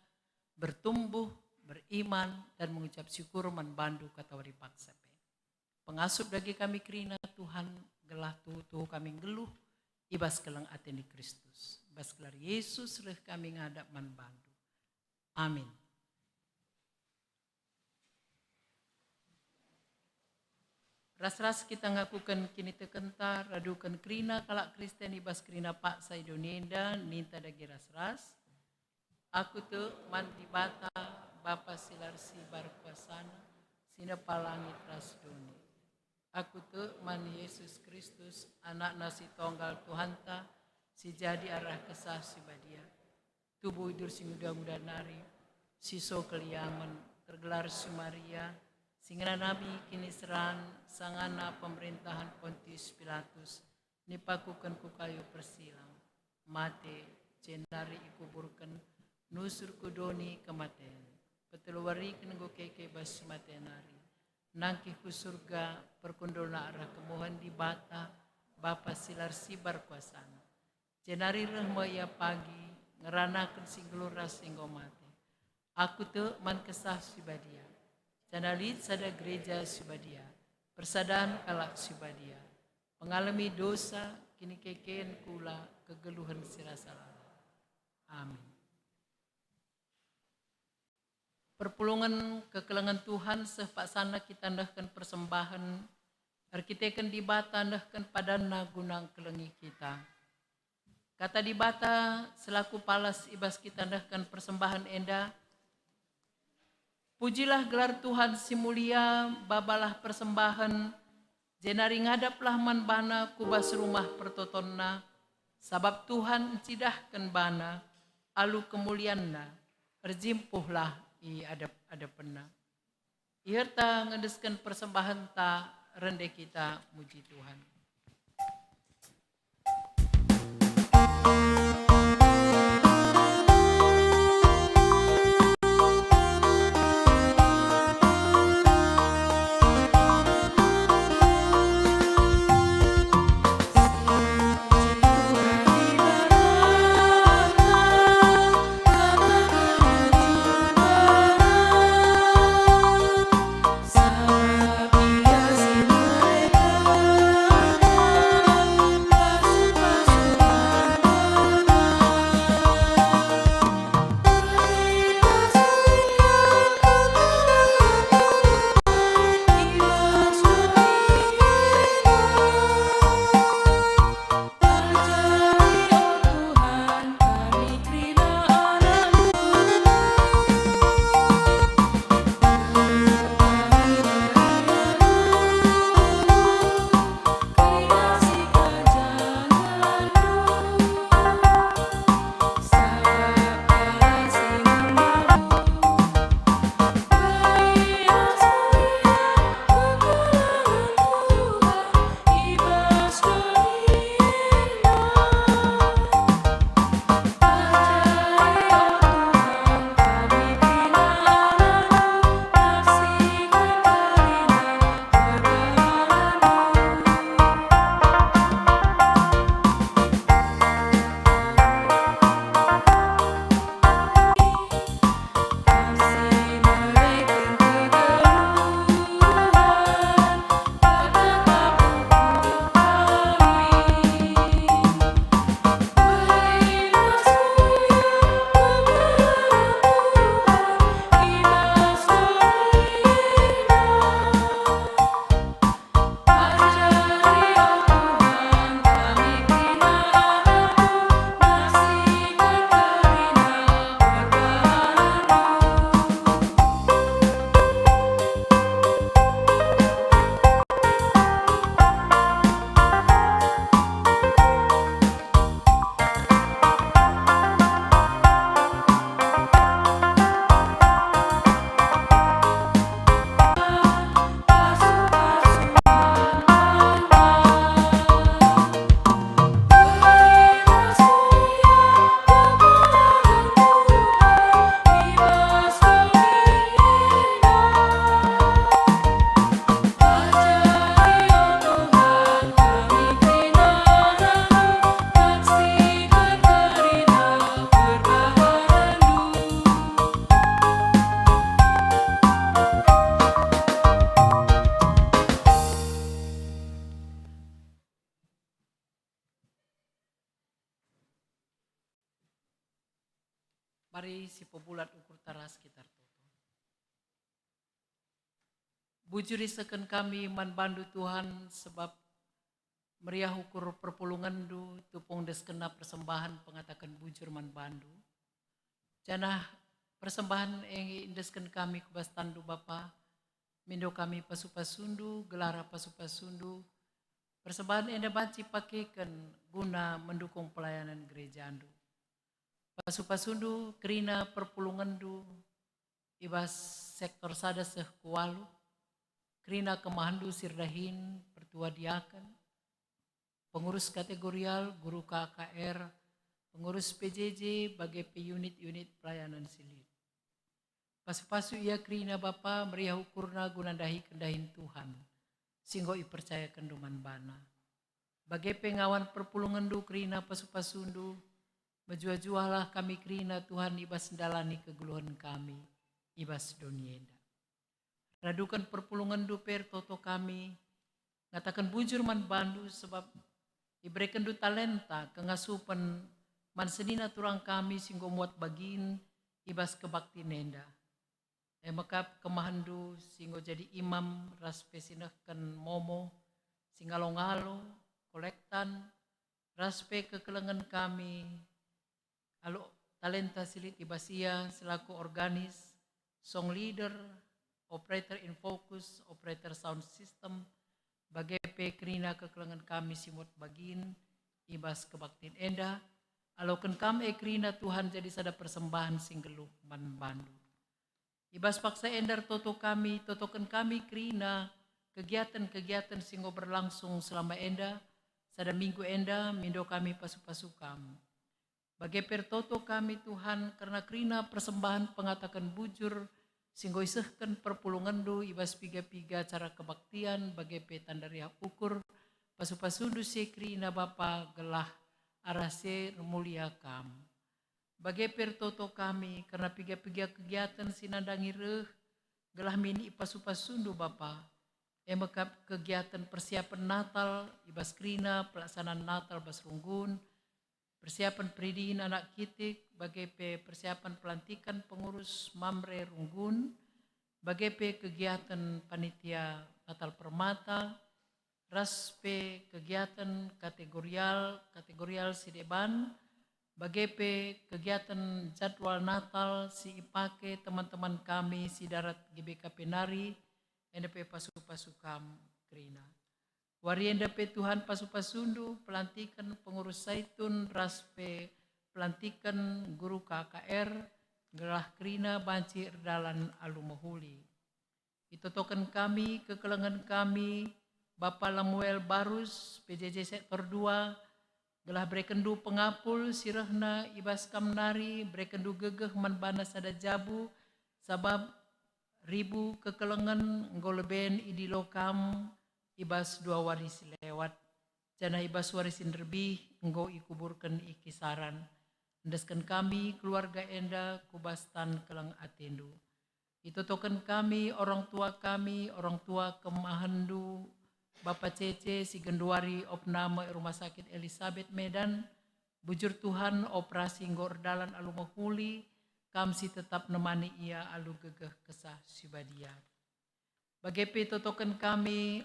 Bertumbuh, beriman dan mengucap syukur man bandu kata wari paksa. Pengasup bagi kami kerina Tuhan gelah tuh kami geluh. Ibas kelang ate di Kristus. Ibas kelar Yesus reh kami ngadap man bandu. Amin. Ras-ras kita ngakukan kini tekenta, radukan kerina kalak Kristen ibas kerina Pak Saidonenda, ninta dagi ras-ras. Aku tu mandi Bata, Bapa Silarsi Barkuasana, sina palangit rasdoni. Aku tu mandi Yesus Kristus, anak nasi tonggal Tuhanta, si jadi arah kesah si badia. Tubuh idur si muda-muda nari, siso keliaman, tergelar si Maria, singana Nabi kini seran sangana pemerintahan Pontius Pilatus nipakukan ku kayu persilang mate cenari ikuburkan nusur kudoni kematian peteluwari kenenggo keke bas matenari nangki ku surga perkundolna arah kemohan di Bata Bapa Silarsi Barkuasana cenari rehmaya pagi ngeranakan singlura singgo mate aku te man kesah sibadia Canalit sada gereja Subadia, persadaan kalak Subadia, mengalami dosa kini kekeen kula kegeluhan sirasalah. Amin. Perpulungan kekelangan Tuhan sepak sana kita ndahkan persembahan, arkiteken di Bata ndahkan padana gunang kelengi kita. Kata di Bata selaku palas ibas kita ndahkan persembahan enda. Pujilah gelar Tuhan si mulia, babalah persembahan, jenari ngadaplah man bana kubas rumah pertotonna, sabab Tuhan cidahkan bana, alu kemulianna, perjimpuhlah i adap-adapena. Iherta ngedeskan persembahan ta, rende kita muji Tuhan. Mari si pebulat ukur taras sekitar toto. Bujur isakan kami man bandu Tuhan sebab meriah ukur perpulungan du tupung deskena persembahan pengatakan bujur man bandu. Janah persembahan yang indeskan kami kubas tandu Bapa, mindo kami pasupasundu, gelara pasupasundu, persembahan enda banci pakaikan guna mendukung pelayanan gereja andu. Pasupasundu kerina perpulungan du, ibas sektor sada sehkualu, kerina kemahandu sirdahin, pertua diakan, pengurus kategorial, guru KKR, pengurus PJJ, bagai unit-unit pelayanan silit. Pasu-pasu ia kerina Bapa meriah ukurna gunandahi kendahin Tuhan, singgo ipercayakan duman bana. Bagai pengawan perpulungan du kerina pasu-pasundu, berjuah-juahlah kami kerina Tuhan ibas ndalani keguluhan kami, ibas donienda. Radukan perpulungan du per toto kami, ngatakan bujur man bandu sebab iberikan du talenta kengasupan man senina turang kami singgo muat bagin ibas kebakti nenda. Makap kemahandu singgo jadi imam ras pesinahkan momo singalong-alo kolektan raspe kekelengan kami alo talenta silit ibasia selaku organis song leader operator in focus operator sound system bagai pekrina kekelengan kami simut bagin ibas kebaktin enda alokan kami ekrina Tuhan jadi sada persembahan singgeluh man bandu. Ibas paksa endar totokan kami krina kegiatan-kegiatan singgo berlangsung selama enda, sada minggu enda mindo kami pasu-pasukam. Bagai pertoto kami Tuhan karena krina persembahan pengatakan bujur singgo isehkan perpulungan du ibas piga-piga cara kebaktian bagai petandariah ukur pasu-pasundu se krina Bapa gelah arase mulia kam. Bagai pertoto kami karena piga-piga kegiatan sinandangi reh gelah mini ipasupasundu Bapa. Emakap kegiatan persiapan Natal ibas krina pelaksanaan Natal bas runggun, persiapan peridiin anak kitik bagai persiapan pelantikan pengurus mamre runggun, bagai kegiatan panitia Natal Permata, raspe kegiatan kategorial sideban, bagai kegiatan jadwal Natal si ipake teman-teman kami si darat GBK Penari, NDP pasu-pasukam krina. Wari NDP Tuhan pasu-pasundu, pelantikan pengurus Zaitun, raspe pelantikan guru KKR, gelah krina banci erdalan alumahuli. Itotokan kami, kekelengan kami, Bapak Lamuel Barus, PJJ Sektor 2, gelah brekendu pengapul sirahna ibas kamnari brekendu gegeh manbana sada jabu sabab ribu kekelengan ngoleben idilokam ibas dua waris lewat jana ibas warisin lebih nggo ikuburkan ikisaran ndeskan kami keluarga enda kubastan kelang atendu itu token kami orang tua kemahandu Bapak Cece si Genduari opname Rumah Sakit Elizabeth Medan, bujur Tuhan operasi ngordalan alumahuli, kamsi tetap nemani ia alu gegeh kesah sibadia. Bagai totokan kami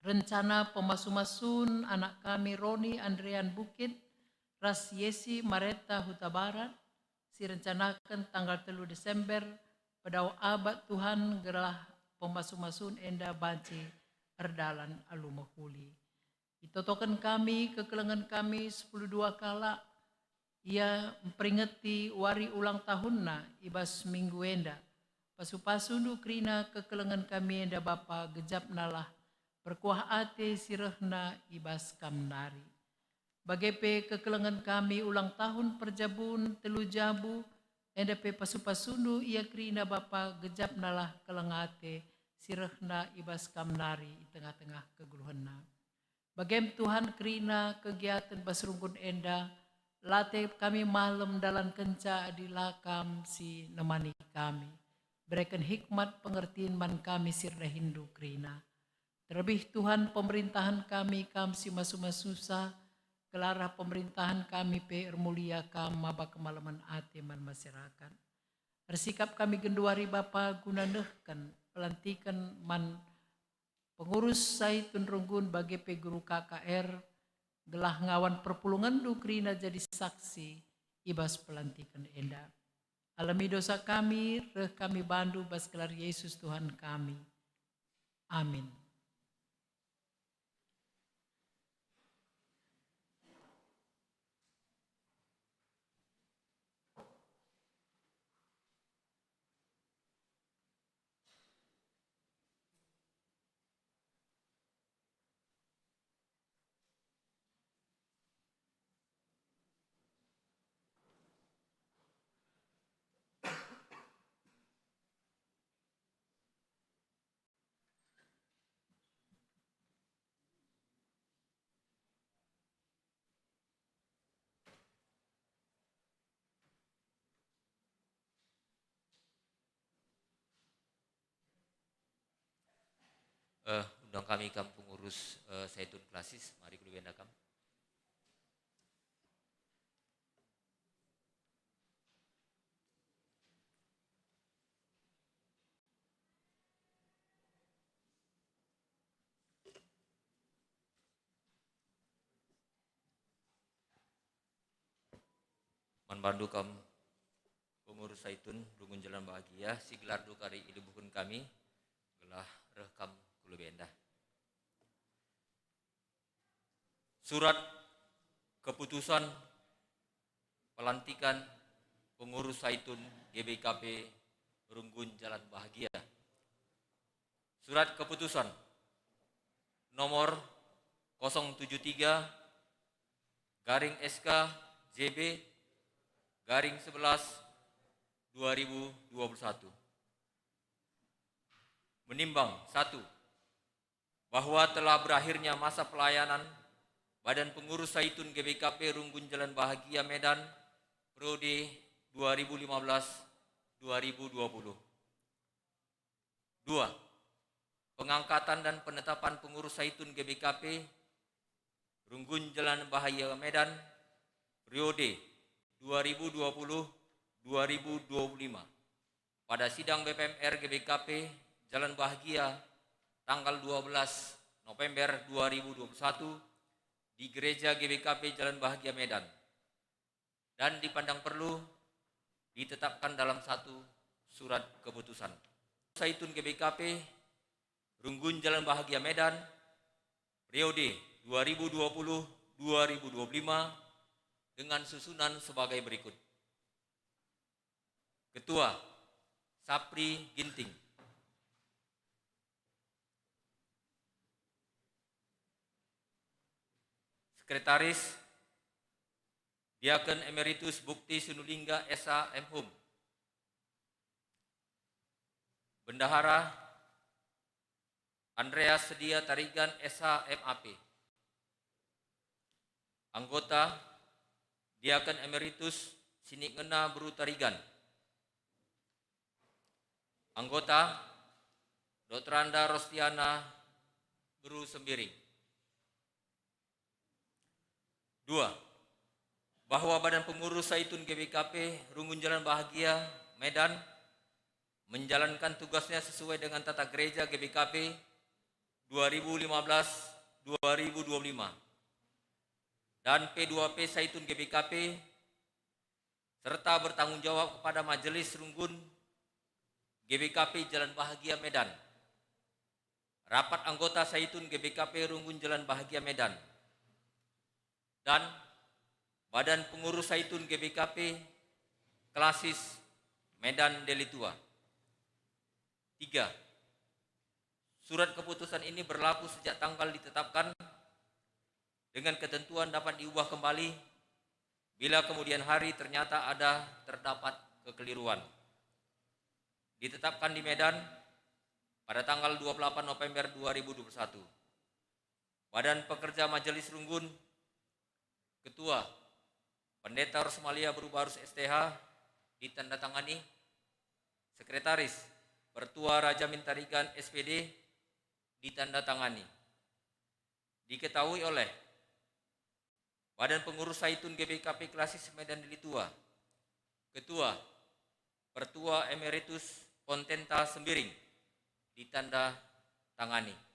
rencana pemasu-masun anak kami Roni Andrean Bukit, Ras Yesi Mareta Huta Barat, si rencanakan tanggal 3 Desember pada abad Tuhan gerah pemasu-masun enda banci erdalan alumahuli. Itotokan kami, kekelengan kami 10 kala, ia memperingati wari ulang tahunna ibas minggu enda. Pasu-pasundu krina kekelengan kami enda Bapa gejap nalah berkuah ate sirehna ibas kamnari. Bagai kekelengan kami ulang tahun perjabun telu jabu, enda pasu-pasundu ia krina Bapa gejap nalah kelengate sirehna ibas kamnari di tengah-tengah keguluhanna. Bagaim Tuhan kerina kegiatan basrungkun enda, late kami malam dalam kenca adilakam si nemani kami. Berikan hikmat pengertian man kami sirna Hindu kerina. Terlebih Tuhan pemerintahan kami si masuma susah, kelarah pemerintahan kami PR mulia kam maba kemalaman ate man masyarakat. Bersikap kami genduari Bapa gunanehkan pelantikan man pengurus Saitun Runggun bagi guru KKR gelah ngawan perpulungan dukrina jadi saksi ibas pelantikan enda. Alami dosa kami, reh kami bandu bas gelar Yesus Tuhan kami. Amin. Undang kami kam pengurus Saitun Klasis, mari kudu benda kam. Manbandu kam pengurus Saitun Runggun Jalan Bahagia, si gelar dukari ilubuhun kami, gelah rekam kulo benda. Surat keputusan pelantikan pengurus Saitun GBKP Runggun Jalan Bahagia. Surat keputusan nomor 073 garing SK JB garing 11 2021. Menimbang 1. Bahwa telah berakhirnya masa pelayanan Badan Pengurus Saitun GBKP Runggun Jalan Bahagia Medan periode 2015-2020. 2. Pengangkatan dan penetapan pengurus Saitun GBKP Runggun Jalan Bahagia Medan periode 2020-2025 pada sidang BPMR GBKP Jalan Bahagia tanggal 12 November 2021 di Gereja GBKP Jalan Bahagia Medan, dan dipandang perlu ditetapkan dalam satu surat keputusan. Saitun GBKP Runggun Jalan Bahagia Medan periode 2020-2025 dengan susunan sebagai berikut. Ketua Sapri Ginting. Sekretaris Diaken Emeritus Bukti Sunulingga S.A. M. Hum. Bendahara Andreas Sedia Tarigan S.A. MAP. Anggota Diaken Emeritus Sinik Ngena Bru Tarigan. Anggota Dr. Anda Rostiana Bru Sembiring. 2. Bahwa Badan Pengurus Saitun GBKP Runggun Jalan Bahagia Medan menjalankan tugasnya sesuai dengan tata gereja GBKP 2015-2025 dan P2P Saitun GBKP serta bertanggung jawab kepada Majelis Runggun GBKP Jalan Bahagia Medan, rapat anggota Saitun GBKP Runggun Jalan Bahagia Medan, dan Badan Pengurus Saitun GBKP Klasis Medan Delitua. 3. Surat keputusan ini berlaku sejak tanggal ditetapkan dengan ketentuan dapat diubah kembali bila kemudian hari ternyata terdapat kekeliruan. Ditetapkan di Medan pada tanggal 28 November 2021. Badan Pekerja Majelis Runggun, Ketua Pendeta Rosmalia Berubarus STH ditandatangani. Sekretaris Pertua Raja Mintarigan SPD ditandatangani. Diketahui oleh Badan Pengurus Zaitun GBKP Klasis Medan Deli Tua. Ketua, Pertua Emeritus Pontenta Sembiring, ditanda tangani.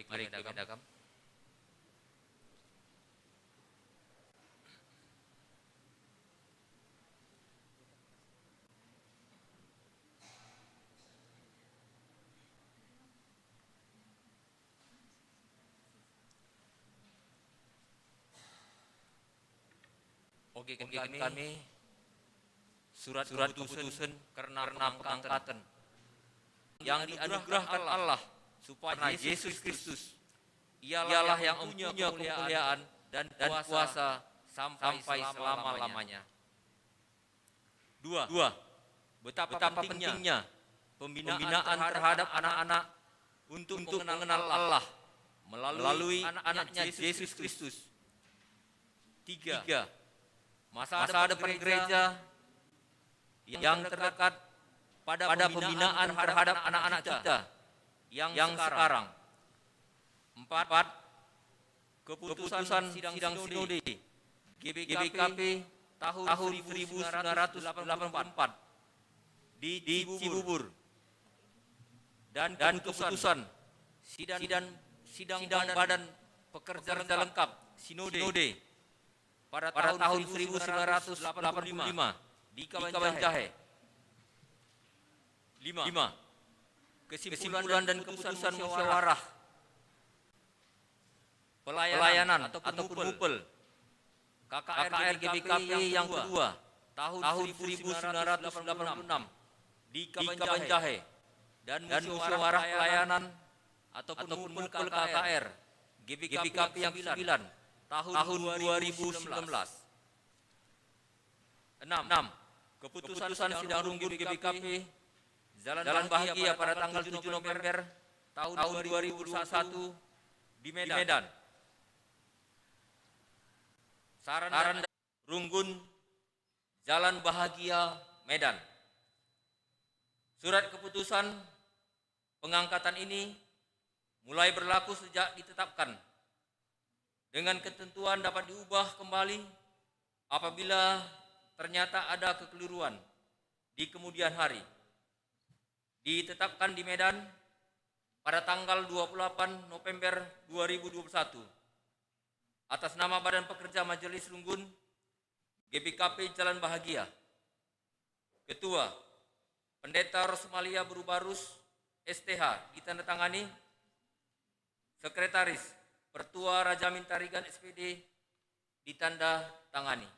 Mari kita bedakan. Oke, kami surat keputusan karena pengangkatan yang dianugerahkan Allah supaya Yesus Kristus ialah yang mempunyai kemuliaan dan kuasa sampai selama-lamanya. Dua, betapa pentingnya pembinaan terhadap anak-anak untuk mengenal Allah melalui anaknya Yesus Kristus. Tiga, masa depan gereja yang terdekat pada pembinaan terhadap anak-anak kita yang sekarang. Empat, keputusan sidang sinode GBKP tahun 1984 di Cibubur dan keputusan sidang badan pekerja lengkap sinode pada tahun 1985 di Kabanjahe. 5. Kesimpulan dan keputusan musyawarah pelayanan ataupun MUPEL KKR GBKP yang kedua tahun 1986 di Kabanjahe dan musyawarah pelayanan ataupun MUPEL KKR GBKP yang 9 tahun 2019. 6. Keputusan sidang rungkun GBKP Jalan Bahagia pada tanggal 7 November tahun 2021 di Medan. Saran Runggun Jalan Bahagia Medan. Surat keputusan pengangkatan ini mulai berlaku sejak ditetapkan, dengan ketentuan dapat diubah kembali apabila ternyata ada kekeliruan di kemudian hari. Ditetapkan di Medan pada tanggal 28 November 2021 atas nama Badan Pekerja Majelis Runggun GBKP Jalan Bahagia. Ketua Pendeta Rosmalia Berubarus STH ditandatangani. Sekretaris Pertua Raja Mintarigan SPD ditanda tangani.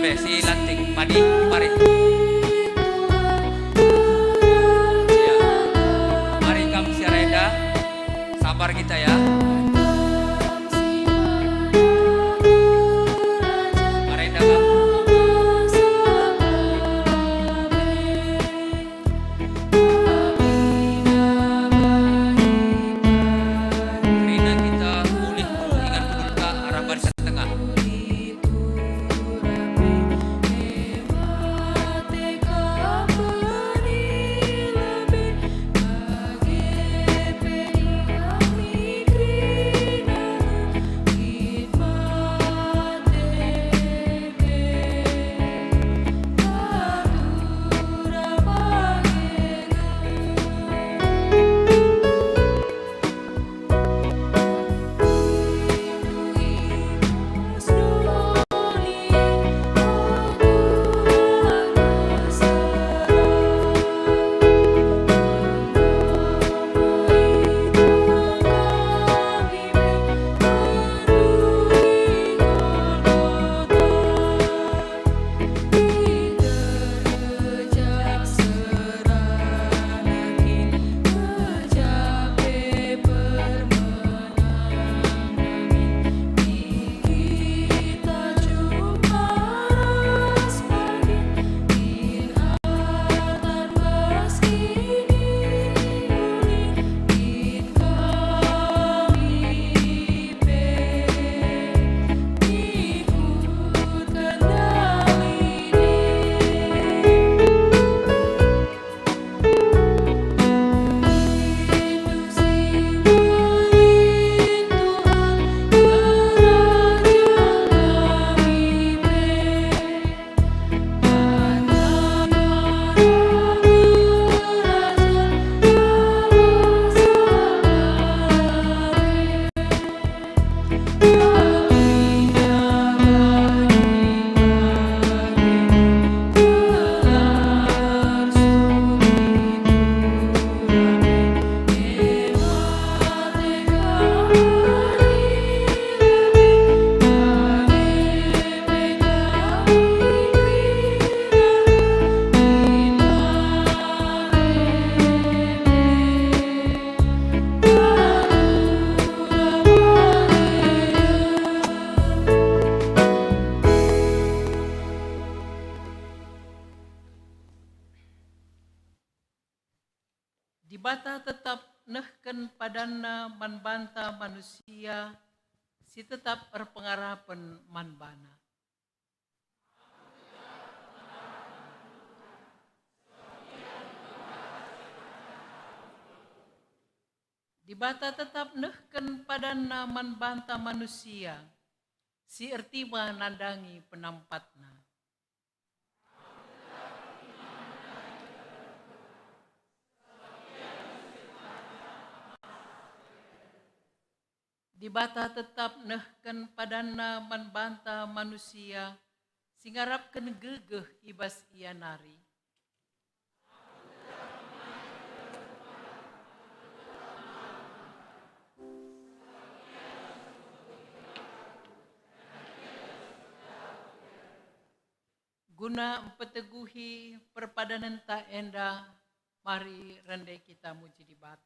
Be, si Lanting, Padi, mari. Ya. Mari kamu si Reda, sabar kita ya. Reda kamu. Rina kita pulih dulu, ingat dulu ke arah barisan tengah. Dibata tetap nehken padana manbanta manusia, si tetap berpengarapan manbana. Dibata tetap nehken padana manbanta manusia, si ertima nandangi penampatna. Dibata tetap nehken padana manbanta manusia, singarapken gegeh ibas ianari. Guna mempeteguhi perpadanan ta enda, mari rendai kita muji dibata.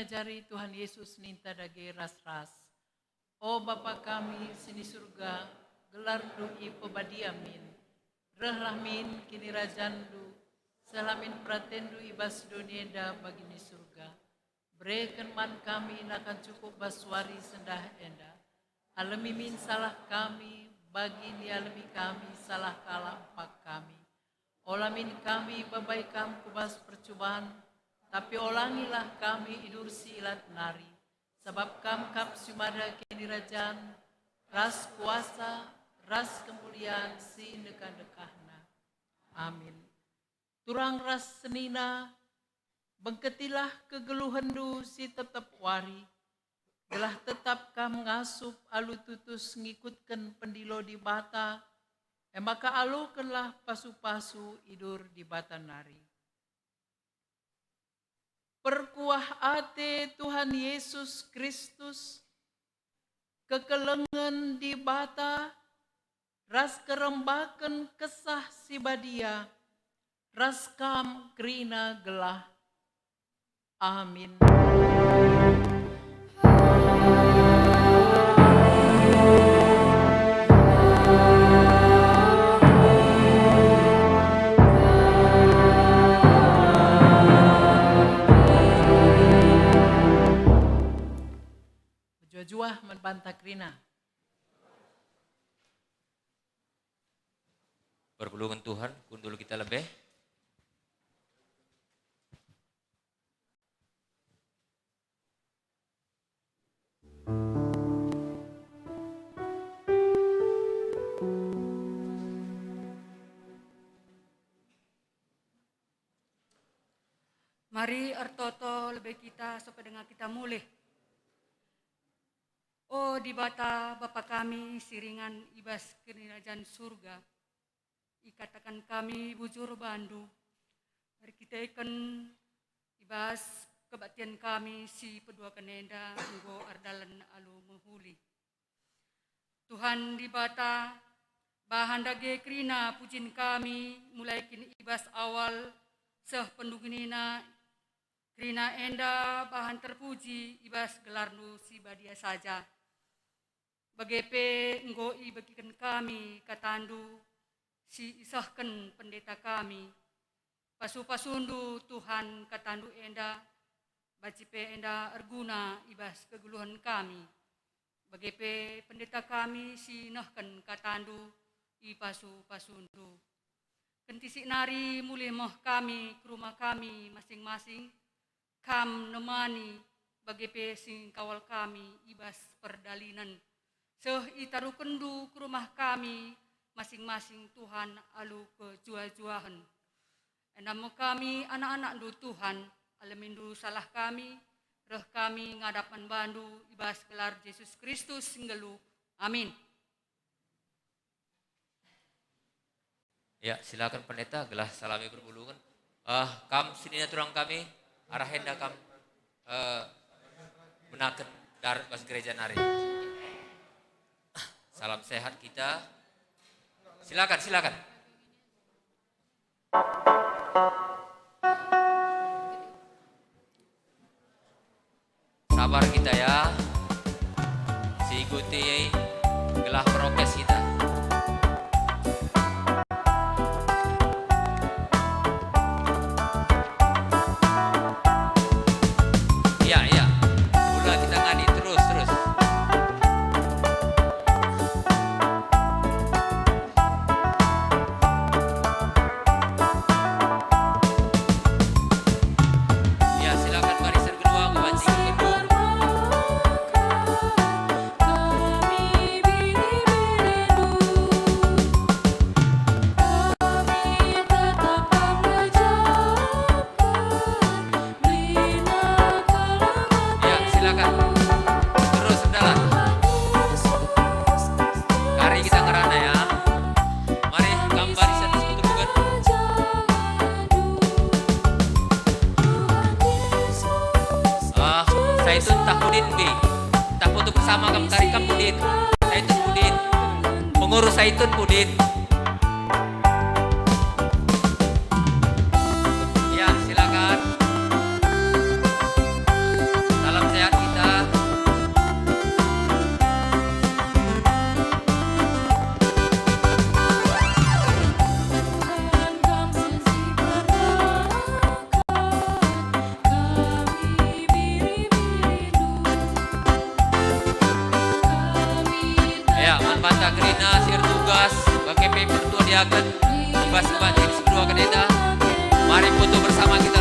Jari Tuhan Yesus ninta dage ras-ras. O Bapa kami sini surga, gelar doi pebadiamin. Rehlamin kini rajandu, selamin pratendu ibas donienda bagini surga. Berikan man kami nakan cukup baswari sendah enda. Alamimin salah kami, bagi ni alami kami salah kalah empak kami. Olamin kami babai kam kubas percobaan, tapi olangilah kami idursi ilat nari. Sebab kam kap sumada kini rajan, ras kuasa, ras kemuliaan si dekah-dekahna. Amin. Turang ras senina, bengketilah kegeluhendu si tetap wari. Gelah tetap kam ngasup alu tutus ngikutkan pendilo di bata, maka alukanlah pasu-pasu idur di bata nari. Perkuah ate Tuhan Yesus Kristus, kekelengan di bata, ras kerembakan kesah si badia, ras kam krina gelah. Amin. Jua-jua membantah krina. Perpulungan Tuhan, kundul kita lebih. Mari artoto lebih kita supaya dengan kita mulih. Oh di bata Bapa kami siringan ibas kerajaan surga. Ikatakan kami bujur bandu. Mari kita ikan ibas kebaktian kami si pedua kenenda nggo ardalan alu menghuli. Tuhan di bata bahan dage krina pujin kami mulai kini ibas awal seh pendunginina krina enda bahan terpuji ibas gelarnu si badia saja. Bagepe ngoi bagikan kami katandu si isahkan pendeta kami. Pasu-pasundu Tuhan katandu enda bacipe enda erguna ibas keguluhan kami. Bagepe pendeta kami si nahkan katandu i pasu-pasundu. Kentisi nari mulai moh kami ke rumah kami masing-masing. Kam nemani bagepe sing kawal kami ibas perdalinan. Seh itaru kendu ke rumah kami masing-masing Tuhan alu ke jua-juahan. Enamo kami anak-anak du Tuhan alamindu salah kami, reh kami ngadapan bandu ibas gelar Yesus Kristus singgelu. Amin. Ya, silakan pendeta gelah salami perpulungan. Kam sini turang kami arahenda kam menaken darat pas gereja nari. Salam sehat kita. Silakan. Sabar kita ya. Ikuti gelah prokes kita. Iya. Udah kita ngadi terus. Ya, silakan barisan kedua kebancing kedua. Ya, silakan. Terus sedalan. Kari kita ngerana ya. Mari gambar di sana sebut bukan. Saya itu tak pudin bi. Tak foto bersama kamu kari kamu pudin. Saya itu pudin. Pengurus saya itu pudin. Ya, silakan. Salam sehat kita. Dina siar tugas bagi paper tua diakan ibas kebantin sebelum kedeta. Mari foto bersama kita